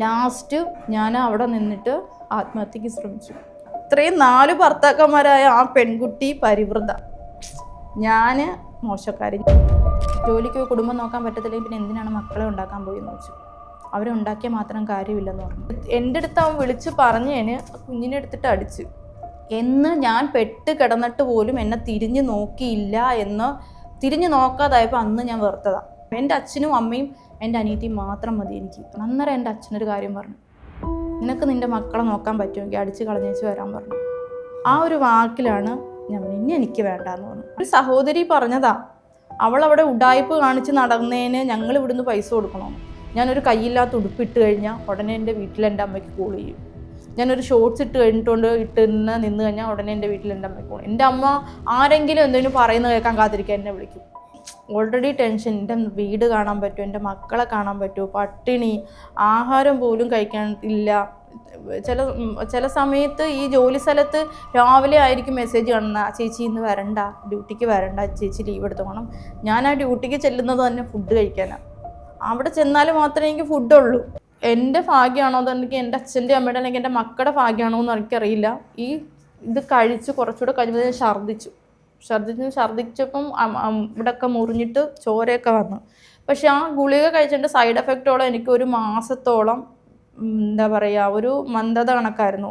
Last ഞാൻ അവിടെ നിന്നിട്ട് ആത്മഹത്യക്ക് ശ്രമിച്ചു. ഇത്രയും 4 ഭർത്താക്കന്മാരായ ആ പെൺകുട്ടി പരിവൃത, ഞാൻ മോശക്കാരി. ജോലിക്ക് കുടുംബം നോക്കാൻ പറ്റത്തില്ലെങ്കിൽ പിന്നെ എന്തിനാണ് മക്കളെ ഉണ്ടാക്കാൻ പോയി എന്ന് വെച്ചു. അവരെ ഉണ്ടാക്കിയാൽ മാത്രം കാര്യമില്ലെന്ന് പറഞ്ഞു. എൻ്റെ അടുത്ത് അവൻ വിളിച്ച് പറഞ്ഞതിന് കുഞ്ഞിനെ എടുത്തിട്ട് അടിച്ചു എന്ന്. ഞാൻ പെട്ട് കിടന്നിട്ട് പോലും എന്നെ തിരിഞ്ഞു നോക്കിയില്ല എന്ന്. തിരിഞ്ഞു നോക്കാതായപ്പോൾ അന്ന് ഞാൻ വെറുത്തതാണ്. എൻ്റെ അച്ഛനും അമ്മയും എൻ്റെ അനിയത്തിയും മാത്രം മതി എനിക്ക്. അന്നേരം എൻ്റെ അച്ഛനൊരു കാര്യം പറഞ്ഞു, നിനക്ക് നിൻ്റെ മക്കളെ നോക്കാൻ പറ്റുമെങ്കിൽ അടിച്ച് കളഞ്ഞേച്ച് വരാൻ പറഞ്ഞു. ആ ഒരു വാക്കിലാണ് ഞാൻ ഇനി എനിക്ക് വേണ്ടാന്ന് പറഞ്ഞു. ഒരു സഹോദരി പറഞ്ഞതാ, അവളവിടെ ഉഡായിപ്പ് കാണിച്ച് നടന്നതിന് ഞങ്ങൾ ഇവിടുന്ന് പൈസ കൊടുക്കണമെന്ന്. ഞാനൊരു കയ്യില്ലാത്ത ഉടുപ്പിട്ട് കഴിഞ്ഞാൽ ഉടനെ എൻ്റെ വീട്ടിൽ എൻ്റെ അമ്മയ്ക്ക് കോൾ ചെയ്യും. ഞാനൊരു ഷോർട്ട്സ് ഇട്ട് നിന്ന് കഴിഞ്ഞാൽ ഉടനെ എൻ്റെ വീട്ടിൽ എൻ്റെ അമ്മയ്ക്ക് കോൾ. എൻ്റെ അമ്മ ആരെങ്കിലും എന്തെങ്കിലും പറയുന്നത് കേൾക്കാൻ കാത്തിരിക്കാൻ എന്നെ വിളിക്കും. Already tension. എൻ്റെ വീട് കാണാൻ പറ്റുമോ, എൻ്റെ മക്കളെ കാണാൻ പറ്റുമോ, പട്ടിണി, ആഹാരം പോലും കഴിക്കാൻ ഇല്ല. ചില സമയത്ത് ഈ ജോലി സ്ഥലത്ത് രാവിലെ ആയിരിക്കും മെസ്സേജ് കാണുന്ന, ചേച്ചി ഇന്ന് വരണ്ട, ഡ്യൂട്ടിക്ക് വരണ്ട, ചേച്ചി ലീവ് എടുത്തോണം. ഞാൻ ആ ഡ്യൂട്ടിക്ക് ചെല്ലുന്നത് തന്നെ ഫുഡ് കഴിക്കാനാണ്. അവിടെ ചെന്നാൽ മാത്രമേ എനിക്ക് ഫുഡുള്ളൂ. എൻ്റെ ഭാഗ്യമാണോ അതെനിക്ക് എൻ്റെ അച്ഛൻ്റെ അമ്മയുടെ അല്ലെങ്കിൽ എൻ്റെ മക്കളുടെ ഭാഗ്യമാണോ എന്ന് എനിക്കറിയില്ല. ഇത് കഴിച്ച് കുറച്ചുകൂടെ കഴിഞ്ഞപ്പോൾ ഞാൻ ഛർദ്ദിച്ചപ്പം ഇവിടെയൊക്കെ മുറിഞ്ഞിട്ട് ചോരയൊക്കെ വന്നു. പക്ഷെ ആ ഗുളിക കഴിച്ചതിൻ്റെ സൈഡ് എഫക്റ്റോളം എനിക്ക് ഒരു മാസത്തോളം എന്താ പറയുക, ഒരു മന്ദത കണക്കായിരുന്നു.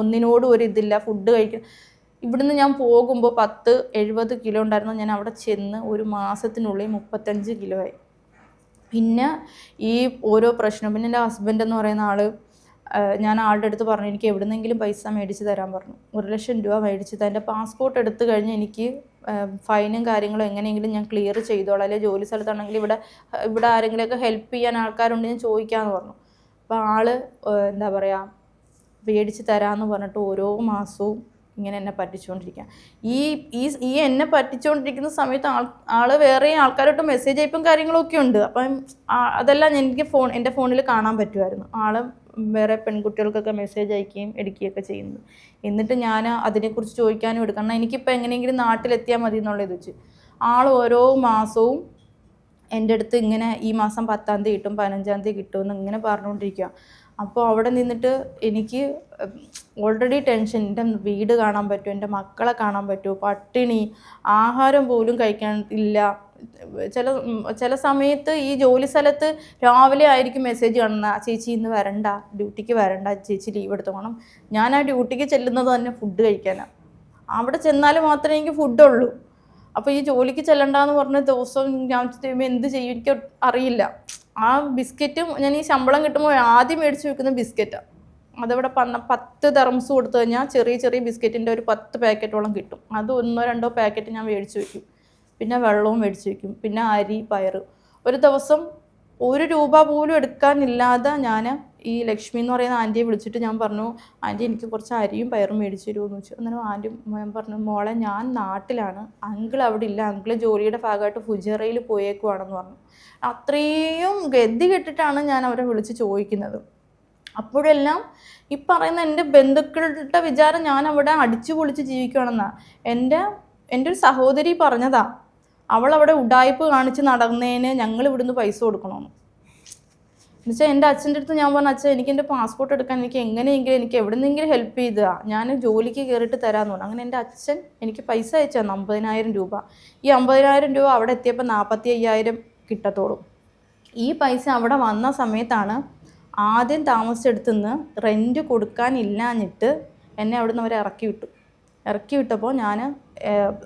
ഒന്നിനോടും ഒരു ഇതില്ല. ഫുഡ് കഴിക്കാൻ ഇവിടുന്ന് ഞാൻ പോകുമ്പോൾ 70 കിലോ ഉണ്ടായിരുന്നു. ഞാൻ അവിടെ ചെന്ന് ഒരു മാസത്തിനുള്ളിൽ 35 കിലോ ആയി. പിന്നെ ഈ ഓരോ പ്രശ്നം. പിന്നെ എൻ്റെ ഹസ്ബൻഡ് എന്ന് പറയുന്ന ആൾ, ഞാൻ ആളുടെ അടുത്ത് പറഞ്ഞു എനിക്ക് എവിടുന്നെങ്കിലും പൈസ മേടിച്ച് തരാൻ പറഞ്ഞു. 1,00,000 രൂപ മേടിച്ച് തരാൻ. എൻ്റെ പാസ്പോർട്ട് എടുത്തു കഴിഞ്ഞ് എനിക്ക് ഫൈനും കാര്യങ്ങളും എങ്ങനെയെങ്കിലും ഞാൻ ക്ലിയർ ചെയ്തോളാം, അല്ലെങ്കിൽ ജോലി സ്ഥലത്താണെങ്കിൽ ഇവിടെ ആരെങ്കിലുമൊക്കെ ഹെൽപ്പ് ചെയ്യാൻ ആൾക്കാരുണ്ടെങ്കിൽ ചോദിക്കാമെന്ന് പറഞ്ഞു. അപ്പോൾ ആൾ എന്താ പറയുക, മേടിച്ച് തരാമെന്ന് പറഞ്ഞിട്ട് ഓരോ മാസവും ഇങ്ങനെ എന്നെ പറ്റിച്ചുകൊണ്ടിരിക്കുക. ഈ എന്നെ പറ്റിച്ചുകൊണ്ടിരിക്കുന്ന സമയത്ത് ആൾ വേറെ ആൾക്കാരോട്ട് മെസ്സേജ് അയപ്പും കാര്യങ്ങളൊക്കെ ഉണ്ട്. അപ്പം അതെല്ലാം എനിക്ക് എൻ്റെ ഫോണിൽ കാണാൻ പറ്റുമായിരുന്നു. ആൾ വേറെ പെൺകുട്ടികൾക്കൊക്കെ മെസ്സേജ് അയക്കുകയും എടുക്കുകയൊക്കെ ചെയ്യുന്നത്. എന്നിട്ട് ഞാൻ അതിനെക്കുറിച്ച് ചോദിക്കാനും എടുക്കണം. എനിക്കിപ്പോൾ എങ്ങനെയെങ്കിലും നാട്ടിലെത്തിയാൽ മതി എന്നുള്ളത് വെച്ച് ആൾ ഓരോ മാസവും എൻ്റെ അടുത്ത് ഇങ്ങനെ ഈ മാസം 10-ാം തീയതി കിട്ടും, 15-ാം തീയതി കിട്ടുമെന്ന് ഇങ്ങനെ പറഞ്ഞുകൊണ്ടിരിക്കുക. അപ്പോൾ അവിടെ നിന്നിട്ട് എനിക്ക് ഓൾറെഡി ടെൻഷൻ. എൻ്റെ വീട് കാണാൻ പറ്റുമോ, എൻ്റെ മക്കളെ കാണാൻ പറ്റുമോ, പട്ടിണി, ആഹാരം പോലും കഴിക്കാൻ ഇല്ല. ചില സമയത്ത് ഈ ജോലി സ്ഥലത്ത് രാവിലെ ആയിരിക്കും മെസ്സേജ് കാണുന്ന, ചേച്ചി ഇന്ന് വരണ്ട, ഡ്യൂട്ടിക്ക് വരണ്ട, ചേച്ചി ലീവ് എടുത്തോണം. ഞാൻ ആ ഡ്യൂട്ടിക്ക് ചെല്ലുന്നത് തന്നെ ഫുഡ് കഴിക്കാനാണ്. അവിടെ ചെന്നാൽ മാത്രമേ എനിക്ക് ഫുഡുള്ളൂ. അപ്പോൾ ഈ ജോലിക്ക് ചെല്ലണ്ടെന്ന് പറഞ്ഞ ദിവസം ഞാൻ എന്ത് ചെയ്യും എനിക്ക് അറിയില്ല. ആ ബിസ്ക്കറ്റും ഞാൻ ഈ ശമ്പളം കിട്ടുമ്പോൾ ആദ്യം മേടിച്ച് വെക്കുന്ന ബിസ്ക്കറ്റാണ്. അതവിടെ 10 ദിർഹംസ് കൊടുത്തു കഴിഞ്ഞാൽ ചെറിയ ബിസ്ക്കറ്റിൻ്റെ ഒരു 10 പാക്കറ്റോളം കിട്ടും. അത് 1-2 പാക്കറ്റ് ഞാൻ മേടിച്ച് വയ്ക്കും. പിന്നെ വെള്ളവും മേടിച്ച് വയ്ക്കും. പിന്നെ അരി, പയർ. ഒരു ദിവസം 1 രൂപ പോലും എടുക്കാനില്ലാതെ ഞാൻ ഈ ലക്ഷ്മി എന്ന് പറയുന്ന ആൻറ്റിയെ വിളിച്ചിട്ട് ഞാൻ പറഞ്ഞു, ആൻറ്റി എനിക്ക് കുറച്ച് അരിയും പയറും മേടിച്ച് തരുമെന്ന് വെച്ചു. അന്നേരം ആൻറ്റി ഞാൻ പറഞ്ഞു, മോളെ ഞാൻ നാട്ടിലാണ്, അങ്കിൾ അവിടെ ഇല്ല, അങ്കിൾ ജോലിയുടെ ഭാഗമായിട്ട് ഫുജറയിൽ പോയേക്കുവാണെന്ന് പറഞ്ഞു. അത്രയും ഗതി കെട്ടിട്ടാണ് ഞാൻ അവരെ വിളിച്ച് ചോദിക്കുന്നത്. അപ്പോഴെല്ലാം ഈ പറയുന്ന എൻ്റെ ബന്ധുക്കളുടെ വിചാരം ഞാൻ അവിടെ അടിച്ചു പൊളിച്ച് ജീവിക്കുകയാണെന്നാണ്. എൻ്റെ ഒരു സഹോദരി പറഞ്ഞതാ, അവളവിടെ ഉഡായിപ്പ് കാണിച്ച് നടന്നതിന് ഞങ്ങൾ ഇവിടുന്ന് പൈസ കൊടുക്കണമെന്ന്. എന്നുവെച്ചാൽ എൻ്റെ അച്ഛൻ്റെ അടുത്ത് ഞാൻ പറഞ്ഞു, അച്ഛൻ എനിക്ക് എൻ്റെ പാസ്പോർട്ട് എടുക്കാൻ എനിക്ക് എങ്ങനെയെങ്കിലും എനിക്ക് എവിടെന്നെങ്കിലും ഹെൽപ്പ് ചെയ്താ ഞാൻ ജോലിക്ക് കയറിയിട്ട് തരാമെന്ന് പറഞ്ഞു. അങ്ങനെ എൻ്റെ അച്ഛൻ എനിക്ക് പൈസ അയച്ചു തന്നു 50,000 രൂപ. ഈ 50,000 രൂപ അവിടെ എത്തിയപ്പോൾ 45,000 കിട്ടത്തോളും. ഈ പൈസ അവിടെ വന്ന സമയത്താണ് ആദ്യം താമസിച്ചെടുത്തുനിന്ന് റെൻറ്റ് കൊടുക്കാനില്ലാഞ്ഞിട്ട് എന്നെ അവിടെ നിന്ന് അവർ ഇറക്കി വിട്ടപ്പോൾ ഞാൻ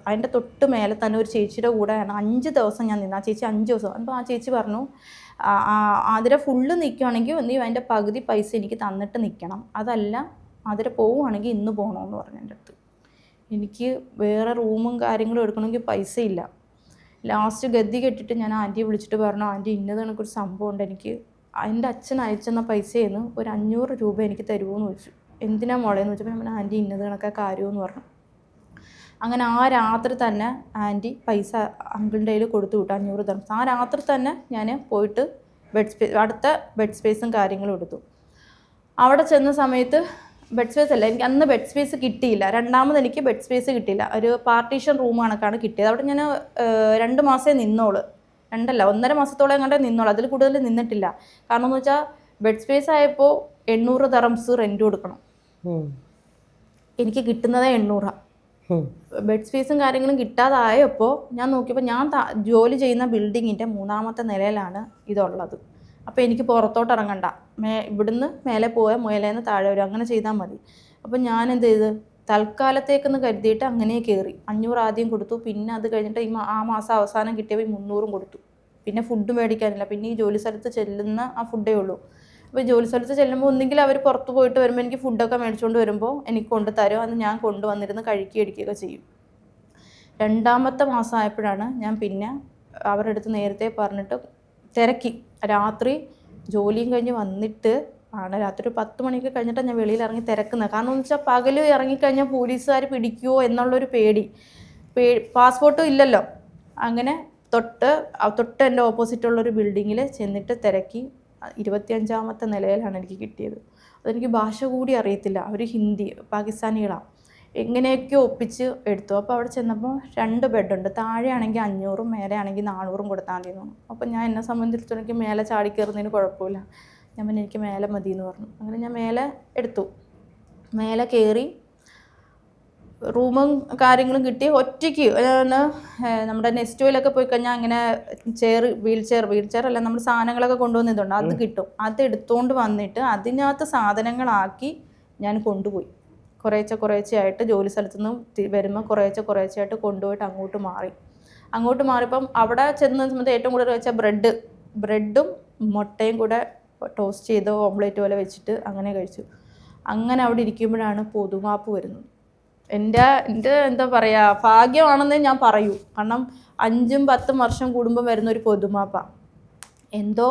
അതിൻ്റെ തൊട്ട് മേലെ തന്നെ ഒരു ചേച്ചിയുടെ കൂടെയാണ് 5 ദിവസം ഞാൻ നിന്ന്. ആ ചേച്ചി 5 ദിവസം. അപ്പോൾ ആ ചേച്ചി പറഞ്ഞു, അതിരെ ഫുള്ള് നിൽക്കുകയാണെങ്കിൽ നീ അതിൻ്റെ പകുതി പൈസ എനിക്ക് തന്നിട്ട് നിൽക്കണം, അതല്ല അതിരെ പോവുകയാണെങ്കിൽ ഇന്ന് പോകണമെന്ന് പറഞ്ഞു എൻ്റെ അടുത്ത്. എനിക്ക് വേറെ റൂമും കാര്യങ്ങളും എടുക്കണമെങ്കിൽ പൈസ ഇല്ല. ലാസ്റ്റ് ഗതി കെട്ടിട്ട് ഞാൻ ആൻറ്റിയെ വിളിച്ചിട്ട് പറഞ്ഞു, ആൻറ്റി ഇന്നത് കണക്കൊരു സംഭവം ഉണ്ട്, എനിക്ക് എൻ്റെ അച്ഛൻ അയച്ചെന്ന പൈസയിൽ നിന്ന് ഒരു 500 രൂപ എനിക്ക് തരുമോയെന്ന് ചോദിച്ചു. എന്തിനാ മോളേന്ന് ചോദിച്ചപ്പോൾ ഞാൻ ആൻറ്റി ഇന്നത് കണക്കാ കാര്യമെന്ന് പറഞ്ഞു. അങ്ങനെ ആ രാത്രി തന്നെ ആൻറ്റി പൈസ അങ്കിളിൻ്റെ കയ്യിൽ കൊടുത്തു വിട്ടു, 500 ദിർഹംസ്. ആ രാത്രി തന്നെ ഞാൻ പോയിട്ട് അടുത്ത ബെഡ് സ്പേസും കാര്യങ്ങളും എടുത്തു. അവിടെ ചെന്ന സമയത്ത് ബെഡ് സ്പേസ് അല്ല, എനിക്ക് അന്ന് ബെഡ് സ്പേസ് കിട്ടിയില്ല. രണ്ടാമത് എനിക്ക് ബെഡ് സ്പേസ് കിട്ടിയില്ല. ഒരു പാർട്ടീഷൻ റൂം കണക്കാണ് കിട്ടിയത്. അവിടെ ഞാൻ 2 മാസമേ നിന്നോളൂ. 1.5 മാസത്തോളം എങ്ങാണ്ട് നിന്നോളൂ. അതിൽ കൂടുതൽ നിന്നിട്ടില്ല. കാരണം എന്ന് വെച്ചാൽ ബെഡ് സ്പേസ് ആയപ്പോൾ 800 ദറംസ് റെൻറ്റ് കൊടുക്കണം. എനിക്ക് കിട്ടുന്നത് 800. ബെഡ് സ്പേസും കാര്യങ്ങളും കിട്ടാതായപ്പോൾ ഞാൻ നോക്കിയപ്പോൾ ഞാൻ ജോലി ചെയ്യുന്ന ബിൽഡിങ്ങിൻ്റെ 3ാമത്തെ നിലയിലാണ് ഇതുള്ളത്. അപ്പോൾ എനിക്ക് പുറത്തോട്ട് ഇറങ്ങണ്ട, ഇവിടുന്ന് മേലെ പോയാൽ മേലേന്ന് താഴെ വരും, അങ്ങനെ ചെയ്താൽ മതി. അപ്പോൾ ഞാൻ എന്ത് ചെയ്ത് തൽക്കാലത്തേക്കെന്ന് കരുതിയിട്ട് അങ്ങനെ കയറി. 500 ആദ്യം കൊടുത്തു, പിന്നെ അത് കഴിഞ്ഞിട്ട് ആ മാസം അവസാനം കിട്ടിയപ്പോൾ 300 കൊടുത്തു. പിന്നെ ഫുഡ് മേടിക്കാനില്ല, പിന്നെ ഈ ജോലി സ്ഥലത്ത് ചെല്ലുന്ന ആ ഫുഡേ ഉള്ളൂ. അപ്പോൾ ജോലി സ്ഥലത്ത് ചെല്ലുമ്പോൾ ഒന്നെങ്കിൽ അവർ പുറത്ത് പോയിട്ട് വരുമ്പോൾ എനിക്ക് ഫുഡൊക്കെ മേടിച്ചുകൊണ്ട് വരുമ്പോൾ എനിക്ക് കൊണ്ട് തരും, അത് ഞാൻ കൊണ്ടുവന്നിരുന്ന് കഴിക്കുകയൊക്കെ ചെയ്യും. 2ാമത്തെ മാസം ആയപ്പോഴാണ് ഞാൻ പിന്നെ അവരുടെ അടുത്ത് നേരത്തെ പറഞ്ഞിട്ട് തിരക്കി. രാത്രി ജോലിയും കഴിഞ്ഞ് വന്നിട്ട് ആണ്, രാത്രി ഒരു 10 മണിക്ക് കഴിഞ്ഞിട്ടാണ് ഞാൻ വെളിയിൽ ഇറങ്ങി തിരക്കുന്നത്. കാരണം എന്ന് വെച്ചാൽ പകൽ ഇറങ്ങിക്കഴിഞ്ഞാൽ പോലീസുകാർ പിടിക്കുമോ എന്നുള്ളൊരു പേടി. പാസ്പോർട്ടും ഇല്ലല്ലോ. അങ്ങനെ തൊട്ട് എൻ്റെ ഓപ്പോസിറ്റുള്ളൊരു ബിൽഡിങ്ങിൽ ചെന്നിട്ട് തിരക്കി. 25ാമത്തെ നിലയിലാണ് എനിക്ക് കിട്ടിയത്. അതെനിക്ക് ഭാഷ കൂടി അറിയത്തില്ല, അവർ ഹിന്ദി പാകിസ്ഥാനികളാണ്. എങ്ങനെയൊക്കെയോ ഒപ്പിച്ച് എടുത്തു. അപ്പോൾ അവിടെ ചെന്നപ്പോൾ 2 ബെഡുണ്ട്. താഴെ ആണെങ്കിൽ 500, മേലെ ആണെങ്കിൽ 400 കൊടുത്താൽ മതി എന്ന് പറഞ്ഞു. അപ്പോൾ ഞാൻ എന്നെ സംബന്ധിച്ചിടത്തോളം എനിക്ക് മേലെ ചാടി കയറുന്നതിന് കുഴപ്പമില്ല. ഞാൻ പിന്നെ എനിക്ക് മേലെ മതി എന്ന് പറഞ്ഞു. അങ്ങനെ ഞാൻ മേലെ എടുത്തു. മേലെ കയറി റൂമും കാര്യങ്ങളും കിട്ടി. ഒറ്റയ്ക്ക് നമ്മുടെ നെസ്റ്റോയിലൊക്കെ പോയി കഴിഞ്ഞാൽ അങ്ങനെ വീൽ ചെയർ അല്ല, നമ്മൾ സാധനങ്ങളൊക്കെ കൊണ്ടുവന്നിട്ടുണ്ട്, അത് കിട്ടും. അത് എടുത്തുകൊണ്ട് വന്നിട്ട് അതിനകത്ത് സാധനങ്ങളാക്കി ഞാൻ കൊണ്ടുപോയി. കുറേശ്ശെയായിട്ട് ജോലി സ്ഥലത്തുനിന്ന് വരുമ്പോൾ കുറേശ്ശെയായിട്ട് കൊണ്ടുപോയിട്ട് അങ്ങോട്ട് മാറിയപ്പം അവിടെ ചെന്ന സമയത്ത് ഏറ്റവും കൂടുതൽ വെച്ചാൽ ബ്രെഡും മുട്ടയും കൂടെ ടോസ്റ്റ് ചെയ്ത് ഓംലേറ്റ് പോലെ വെച്ചിട്ട് അങ്ങനെ കഴിച്ചു. അങ്ങനെ അവിടെ ഇരിക്കുമ്പോഴാണ് പൊതുമാപ്പ് വരുന്നത്. എൻ്റെ എന്താ പറയുക, ഭാഗ്യമാണെന്നേ ഞാൻ പറയൂ. കാരണം 5-10 വർഷം കൂടുമ്പോൾ വരുന്നൊരു പൊതുമാപ്പാണ്. എന്തോ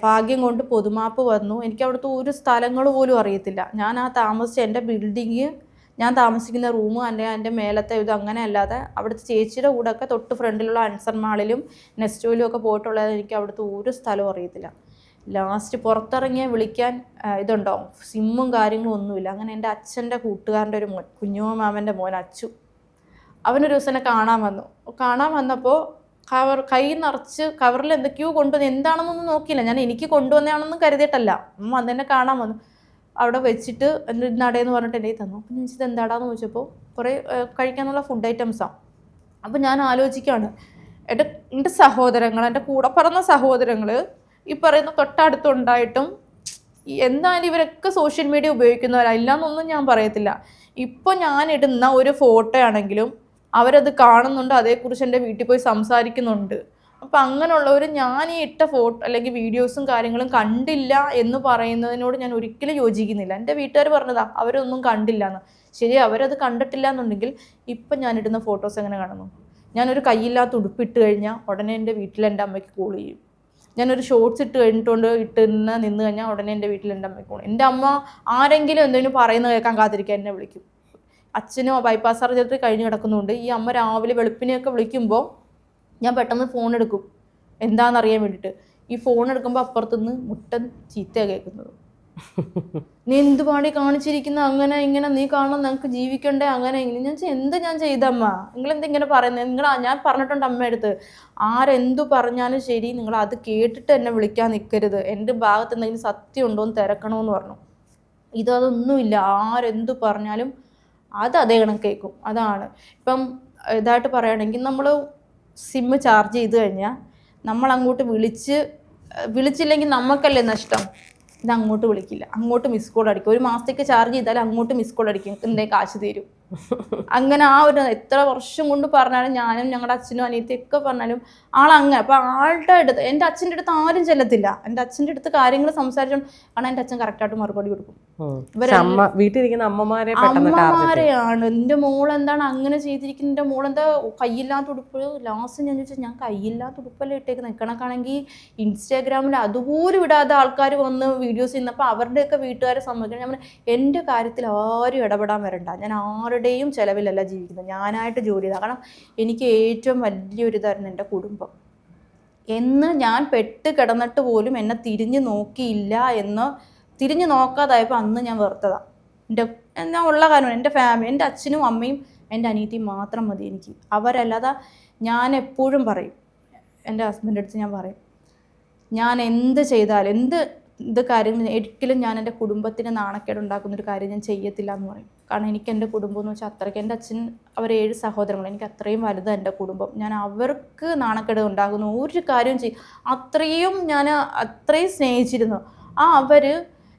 ഭാഗ്യം കൊണ്ട് പൊതുമാപ്പ് വന്നു. എനിക്ക് അവിടുത്തെ ഒരു സ്ഥലങ്ങൾ പോലും അറിയത്തില്ല. ഞാൻ താമസിച്ച എൻ്റെ ബിൽഡിങ്, ഞാൻ താമസിക്കുന്ന റൂം എൻ്റെ മേലത്തെ ഇത് അങ്ങനെ അല്ലാതെ അവിടുത്തെ ചേച്ചിയുടെ കൂടെയൊക്കെ തൊട്ട് ഫ്രണ്ടിലുള്ള അൻസർ മാളിലും നെസ്റ്റോയിലും ഒക്കെ പോയിട്ടുള്ളത് എനിക്ക് അവിടുത്തെ ഒരു സ്ഥലവും അറിയത്തില്ല. ലാസ്റ്റ് പുറത്തിറങ്ങിയാൽ വിളിക്കാൻ ഇതുണ്ടോ, സിമ്മും കാര്യങ്ങളും ഒന്നുമില്ല. അങ്ങനെ എൻ്റെ അച്ഛൻ്റെ കൂട്ടുകാരൻ്റെ ഒരു മോൻ, കുഞ്ഞുമോ മാമൻ്റെ മോൻ അച്ചു, അവനൊരു ദിവസം എന്നെ കാണാൻ വന്നപ്പോൾ കൈ നിറച്ച് കവറിൽ എന്തൊക്കെയോ കൊണ്ടുവന്ന്, എന്താണെന്നൊന്നും നോക്കിയില്ല. ഞാൻ എനിക്ക് കൊണ്ടുവന്നതാണെന്നും കരുതിയിട്ടല്ല. അമ്മ അതെന്നെ കാണാൻ വന്നു. അവിടെ വെച്ചിട്ട് എൻ്റെ നടയെന്ന് പറഞ്ഞിട്ട് എൻ്റെ തന്നു. അപ്പം ഞാൻ ഇത് എന്താടാന്ന് ചോദിച്ചപ്പോൾ കുറേ കഴിക്കാനുള്ള ഫുഡ് ഐറ്റംസാണ്. അപ്പം ഞാൻ ആലോചിക്കുകയാണ്, എൻ്റെ സഹോദരങ്ങൾ, എൻ്റെ കൂടെ പറഞ്ഞ സഹോദരങ്ങൾ ഈ പറയുന്ന തൊട്ടടുത്തുണ്ടായിട്ടും എന്തായാലും ഇവരൊക്കെ സോഷ്യൽ മീഡിയ ഉപയോഗിക്കുന്നവരല്ലാന്നൊന്നും ഞാൻ പറയത്തില്ല. ഇപ്പോൾ ഞാൻ ഇടുന്ന ഒരു ഫോട്ടോ ആണെങ്കിലും അവരത് കാണുന്നുണ്ട്, അതേക്കുറിച്ച് എൻ്റെ വീട്ടിൽ പോയി സംസാരിക്കുന്നുണ്ട്. അപ്പം അങ്ങനെയുള്ളവർ ഞാൻ ഈ ഇട്ട ഫോട്ടോ അല്ലെങ്കിൽ വീഡിയോസും കാര്യങ്ങളും കണ്ടില്ല എന്ന് പറയുന്നതിനോട് ഞാൻ ഒരിക്കലും യോജിക്കുന്നില്ല. എൻ്റെ വീട്ടുകാർ പറഞ്ഞതാ അവരൊന്നും കണ്ടില്ല എന്ന്. ശരി, അവരത് കണ്ടിട്ടില്ല എന്നുണ്ടെങ്കിൽ ഇപ്പം ഞാനിടുന്ന ഫോട്ടോസ് എങ്ങനെ കാണുന്നു? ഞാനൊരു കയ്യില്ലാത്ത ഉടുപ്പിട്ട് കഴിഞ്ഞാൽ ഉടനെ എൻ്റെ വീട്ടിൽ എൻ്റെ അമ്മയ്ക്ക് കോൾ ചെയ്യും. ഞാനൊരു ഷോർട്സ് ഇട്ട് നിന്ന് കഴിഞ്ഞാൽ ഉടനെ എൻ്റെ വീട്ടിൽ എൻ്റെ അമ്മയ്ക്ക് കോൾ. എൻ്റെ അമ്മ ആരെങ്കിലും എന്തെങ്കിലും പറയുന്നത് കേൾക്കാൻ കാത്തിരിക്കാൻ എന്നെ വിളിക്കും. അച്ഛനും ബൈപ്പാസ് സർജറി കഴിഞ്ഞ് കിടക്കുന്നുണ്ട്. ഈ അമ്മ രാവിലെ വെളുപ്പിനെയൊക്കെ വിളിക്കുമ്പോൾ ഞാൻ പെട്ടെന്ന് ഫോൺ എടുക്കും, എന്താണെന്നറിയാൻ വേണ്ടിയിട്ട്. ഈ ഫോൺ എടുക്കുമ്പോൾ അപ്പുറത്തുനിന്ന് മുട്ടൻ ചീത്തയാണ് കേൾക്കുന്നത്. നീ എന്ത് പാടി കാണിച്ചിരിക്കുന്ന, അങ്ങനെ ഇങ്ങനെ നീ കാണണം, നിങ്ങൾക്ക് ജീവിക്കണ്ടേ, അങ്ങനെ ഇങ്ങനെ. ഞാൻ ചെയ്തമ്മ, നിങ്ങളെന്തിങ്ങനെ പറയുന്നത്? ഞാൻ പറഞ്ഞിട്ടുണ്ട് അമ്മയടുത്ത്, ആരെന്തു പറഞ്ഞാലും ശരി നിങ്ങൾ അത് കേട്ടിട്ട് എന്നെ വിളിക്കാൻ നിൽക്കരുത്, എൻ്റെ ഭാഗത്ത് എന്തെങ്കിലും സത്യം ഉണ്ടോ എന്ന് തിരക്കണമെന്ന് പറഞ്ഞു. അതൊന്നുമില്ല, ആരെന്തു പറഞ്ഞാലും അത് അതേ കണക്ക് കേൾക്കും. അതാണ് ഇപ്പം ഇതായിട്ട് പറയുകയാണെങ്കിൽ, നമ്മൾ സിമ്മ് ചാർജ് ചെയ്ത് കഴിഞ്ഞാൽ നമ്മൾ അങ്ങോട്ട് വിളിച്ചില്ലെങ്കിൽ നമുക്കല്ലേ നഷ്ടം. ഇത് അങ്ങോട്ട് വിളിക്കില്ല, അങ്ങോട്ട് മിസ് കോൾ അടിക്കും. 1 മാസത്തേക്ക് ചാർജ് ചെയ്താൽ അങ്ങോട്ട് മിസ് കോൾ അടിക്കും, എന്തേ കാശ് തരും. അങ്ങനെ ആ ഒരു എത്ര വർഷം കൊണ്ട് പറഞ്ഞാലും, ഞാനും ഞങ്ങളുടെ അച്ഛനും അനിയത്തിയൊക്കെ പറഞ്ഞാലും ആളങ്ങനെ. അപ്പം ആളുടെ അടുത്ത്, എൻ്റെ അച്ഛൻ്റെ അടുത്ത് ആരും ചെല്ലത്തില്ല. എൻ്റെ അച്ഛൻ്റെ അടുത്ത് കാര്യങ്ങൾ സംസാരിച്ചോണ്ട്, കാരണം എൻ്റെ അച്ഛൻ കറക്റ്റായിട്ട് മറുപടി കൊടുക്കും. വീട്ടിലിരിക്കുന്ന അമ്മമാരെയാണ്. എൻ്റെ മോളെന്താണ് അങ്ങനെ ചെയ്തിരിക്കുന്നത്, എൻ്റെ മോളെന്താ കയ്യില്ലാത്ത ഉടുപ്പ്. ലാസ്റ്റ് ഞാൻ ചോദിച്ചാൽ, ഞാൻ കയ്യില്ലാത്ത ഉടുപ്പല്ലേ ഇട്ടേക്കുന്നത്. കണക്കാണെങ്കിൽ ഇൻസ്റ്റാഗ്രാമിൽ അതുപോലും ഇടാതെ ആൾക്കാർ വന്ന് വീഡിയോസ് ചെയ്യുന്നപ്പോൾ അവരുടെയൊക്കെ വീട്ടുകാരെ സമ്മതിക്കണം. ഞാൻ എൻ്റെ കാര്യത്തിൽ ആരും ഇടപെടാൻ വരണ്ട, ഞാൻ ആരുടെയും ചിലവിലല്ല ജീവിക്കുന്നത്, ഞാനായിട്ട് ജോലി ചെയ്താൽ. കാരണം എനിക്ക് ഏറ്റവും വലിയൊരിതായിരുന്നു എൻ്റെ കുടുംബം. എന്ന് ഞാൻ പെട്ട് കിടന്നിട്ട് പോലും എന്നെ തിരിഞ്ഞു നോക്കിയില്ല എന്ന്, തിരിഞ്ഞു നോക്കാതായപ്പോൾ അന്ന് ഞാൻ വെറുത്തതാണ്. ഞാൻ ഉള്ള കാര്യം, എൻ്റെ ഫാമിലി, എൻ്റെ അച്ഛനും അമ്മയും എൻ്റെ അനിയത്തിയും മാത്രം മതി എനിക്ക്. അവരല്ലാതെ ഞാൻ എപ്പോഴും പറയും, എൻ്റെ ഹസ്ബൻഡിൻ്റെ അടുത്ത് ഞാൻ പറയും, ഞാൻ എന്ത് ചെയ്താലും, എന്ത് ഇത് കാര്യം ഒരിക്കലും ഞാൻ എൻ്റെ കുടുംബത്തിന് നാണക്കേട് ഉണ്ടാക്കുന്നൊരു കാര്യം ഞാൻ ചെയ്യത്തില്ല എന്ന് പറയും. കാരണം എനിക്ക് എൻ്റെ കുടുംബം എന്ന് വെച്ചാൽ അത്രയ്ക്ക്, എൻ്റെ അച്ഛൻ അവർ 7 സഹോദരങ്ങൾ, എനിക്ക് അത്രയും വലുതാണ് എൻ്റെ കുടുംബം. ഞാൻ അവർക്ക് നാണക്കേട് ഉണ്ടാകുന്ന ഒരു കാര്യം ചെയ്യും, അത്രയും സ്നേഹിച്ചിരുന്നു.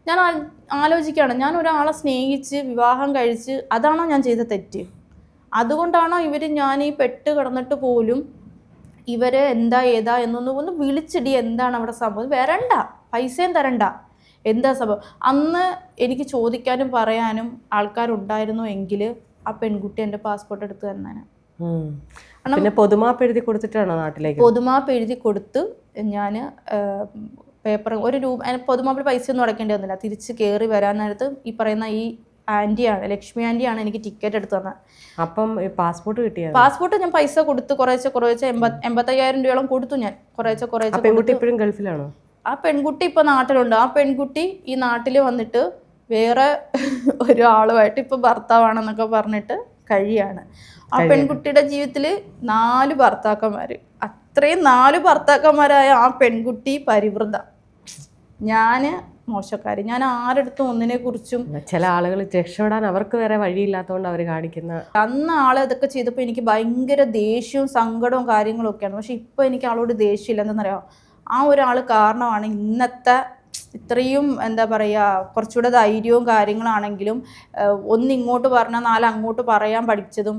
ഞാൻ ആലോചിക്കുകയാണ്, ഞാൻ ഒരാളെ സ്നേഹിച്ച് വിവാഹം കഴിച്ച് അതാണോ ഞാൻ ചെയ്ത തെറ്റ്? അതുകൊണ്ടാണോ ഞാൻ ഈ പെട്ട് കിടന്നിട്ട് പോലും ഇവരെ എന്താ ഏതാ ഒന്ന് വിളിച്ചിടി, എന്താണ് അവിടെ സംഭവം, വരണ്ട, പൈസയും തരണ്ട, എന്താ സംഭവം? അന്ന് എനിക്ക് ചോദിക്കാനും പറയാനും ആൾക്കാരുണ്ടായിരുന്നു എങ്കിൽ ആ പെൺകുട്ടി എൻ്റെ പാസ്പോർട്ട് എടുത്ത് തന്നേനെ. പിന്നെ പൊതുമാപ്പ് എഴുതി കൊടുത്തിട്ടാണോ നാട്ടിലേക്ക്? പൊതുമാപ്പ് എഴുതി കൊടുത്ത് ഞാൻ പേപ്പർ പൊതുമാപ്പിൽ പൈസ ഒന്നും അടയ്ക്കേണ്ടി വന്നില്ല. തിരിച്ച് കയറി വരാൻ നേരത്ത് ഈ പറയുന്ന ഈ ആൻറ്റിയാണ്, ലക്ഷ്മി ആൻറ്റിയാണ് എനിക്ക് ടിക്കറ്റ് എടുത്ത് തന്നത്. അപ്പം പാസ്പോർട്ട് കിട്ടിയ? പാസ്പോർട്ട് ഞാൻ പൈസ കൊടുത്ത് കുറേശ്ശെ 85,000 രൂപയോളം കൊടുത്തു ഞാൻ. കുറേശ്ശെ. പെൺകുട്ടി ഇപ്പോഴും ഗൾഫിലാണോ? ആ പെൺകുട്ടി ഇപ്പോൾ നാട്ടിലുണ്ട്. ആ പെൺകുട്ടി ഈ നാട്ടിൽ വന്നിട്ട് വേറെ ഒരാളുമായിട്ട് ഇപ്പോൾ ഭർത്താവാണെന്നൊക്കെ പറഞ്ഞിട്ട് കഴിയാണ്. ആ പെൺകുട്ടിയുടെ ജീവിതത്തിൽ 4 ഭർത്താക്കന്മാർ. അത്രയും 4 ഭർത്താക്കന്മാരായ ആ പെൺകുട്ടി പരിവൃത, ഞാൻ മോശക്കാരി. ഞാൻ ആരെടുത്തും ഒന്നിനെ കുറിച്ചും, ചില ആളുകൾ രക്ഷപ്പെടാൻ അവർക്ക് വേറെ വഴിയില്ലാത്തതുകൊണ്ട് അവർ കാണിക്കുന്ന, അന്ന് ആളെ ഇതൊക്കെ ചെയ്തപ്പോൾ എനിക്ക് ഭയങ്കര ദേഷ്യവും സങ്കടവും കാര്യങ്ങളും ഒക്കെയാണ്. പക്ഷെ ഇപ്പോൾ എനിക്ക് ആളോട് ദേഷ്യമില്ല. എന്തെന്നറിയാമോ? ആ ഒരാൾ കാരണമാണ് ഇന്നത്തെ ഇത്രയും എന്താ പറയുക, കുറച്ചുകൂടെ ധൈര്യവും കാര്യങ്ങളാണെങ്കിലും ഒന്നിങ്ങോട്ട് പറഞ്ഞാൽ 4 അങ്ങോട്ട് പറയാൻ പഠിച്ചതും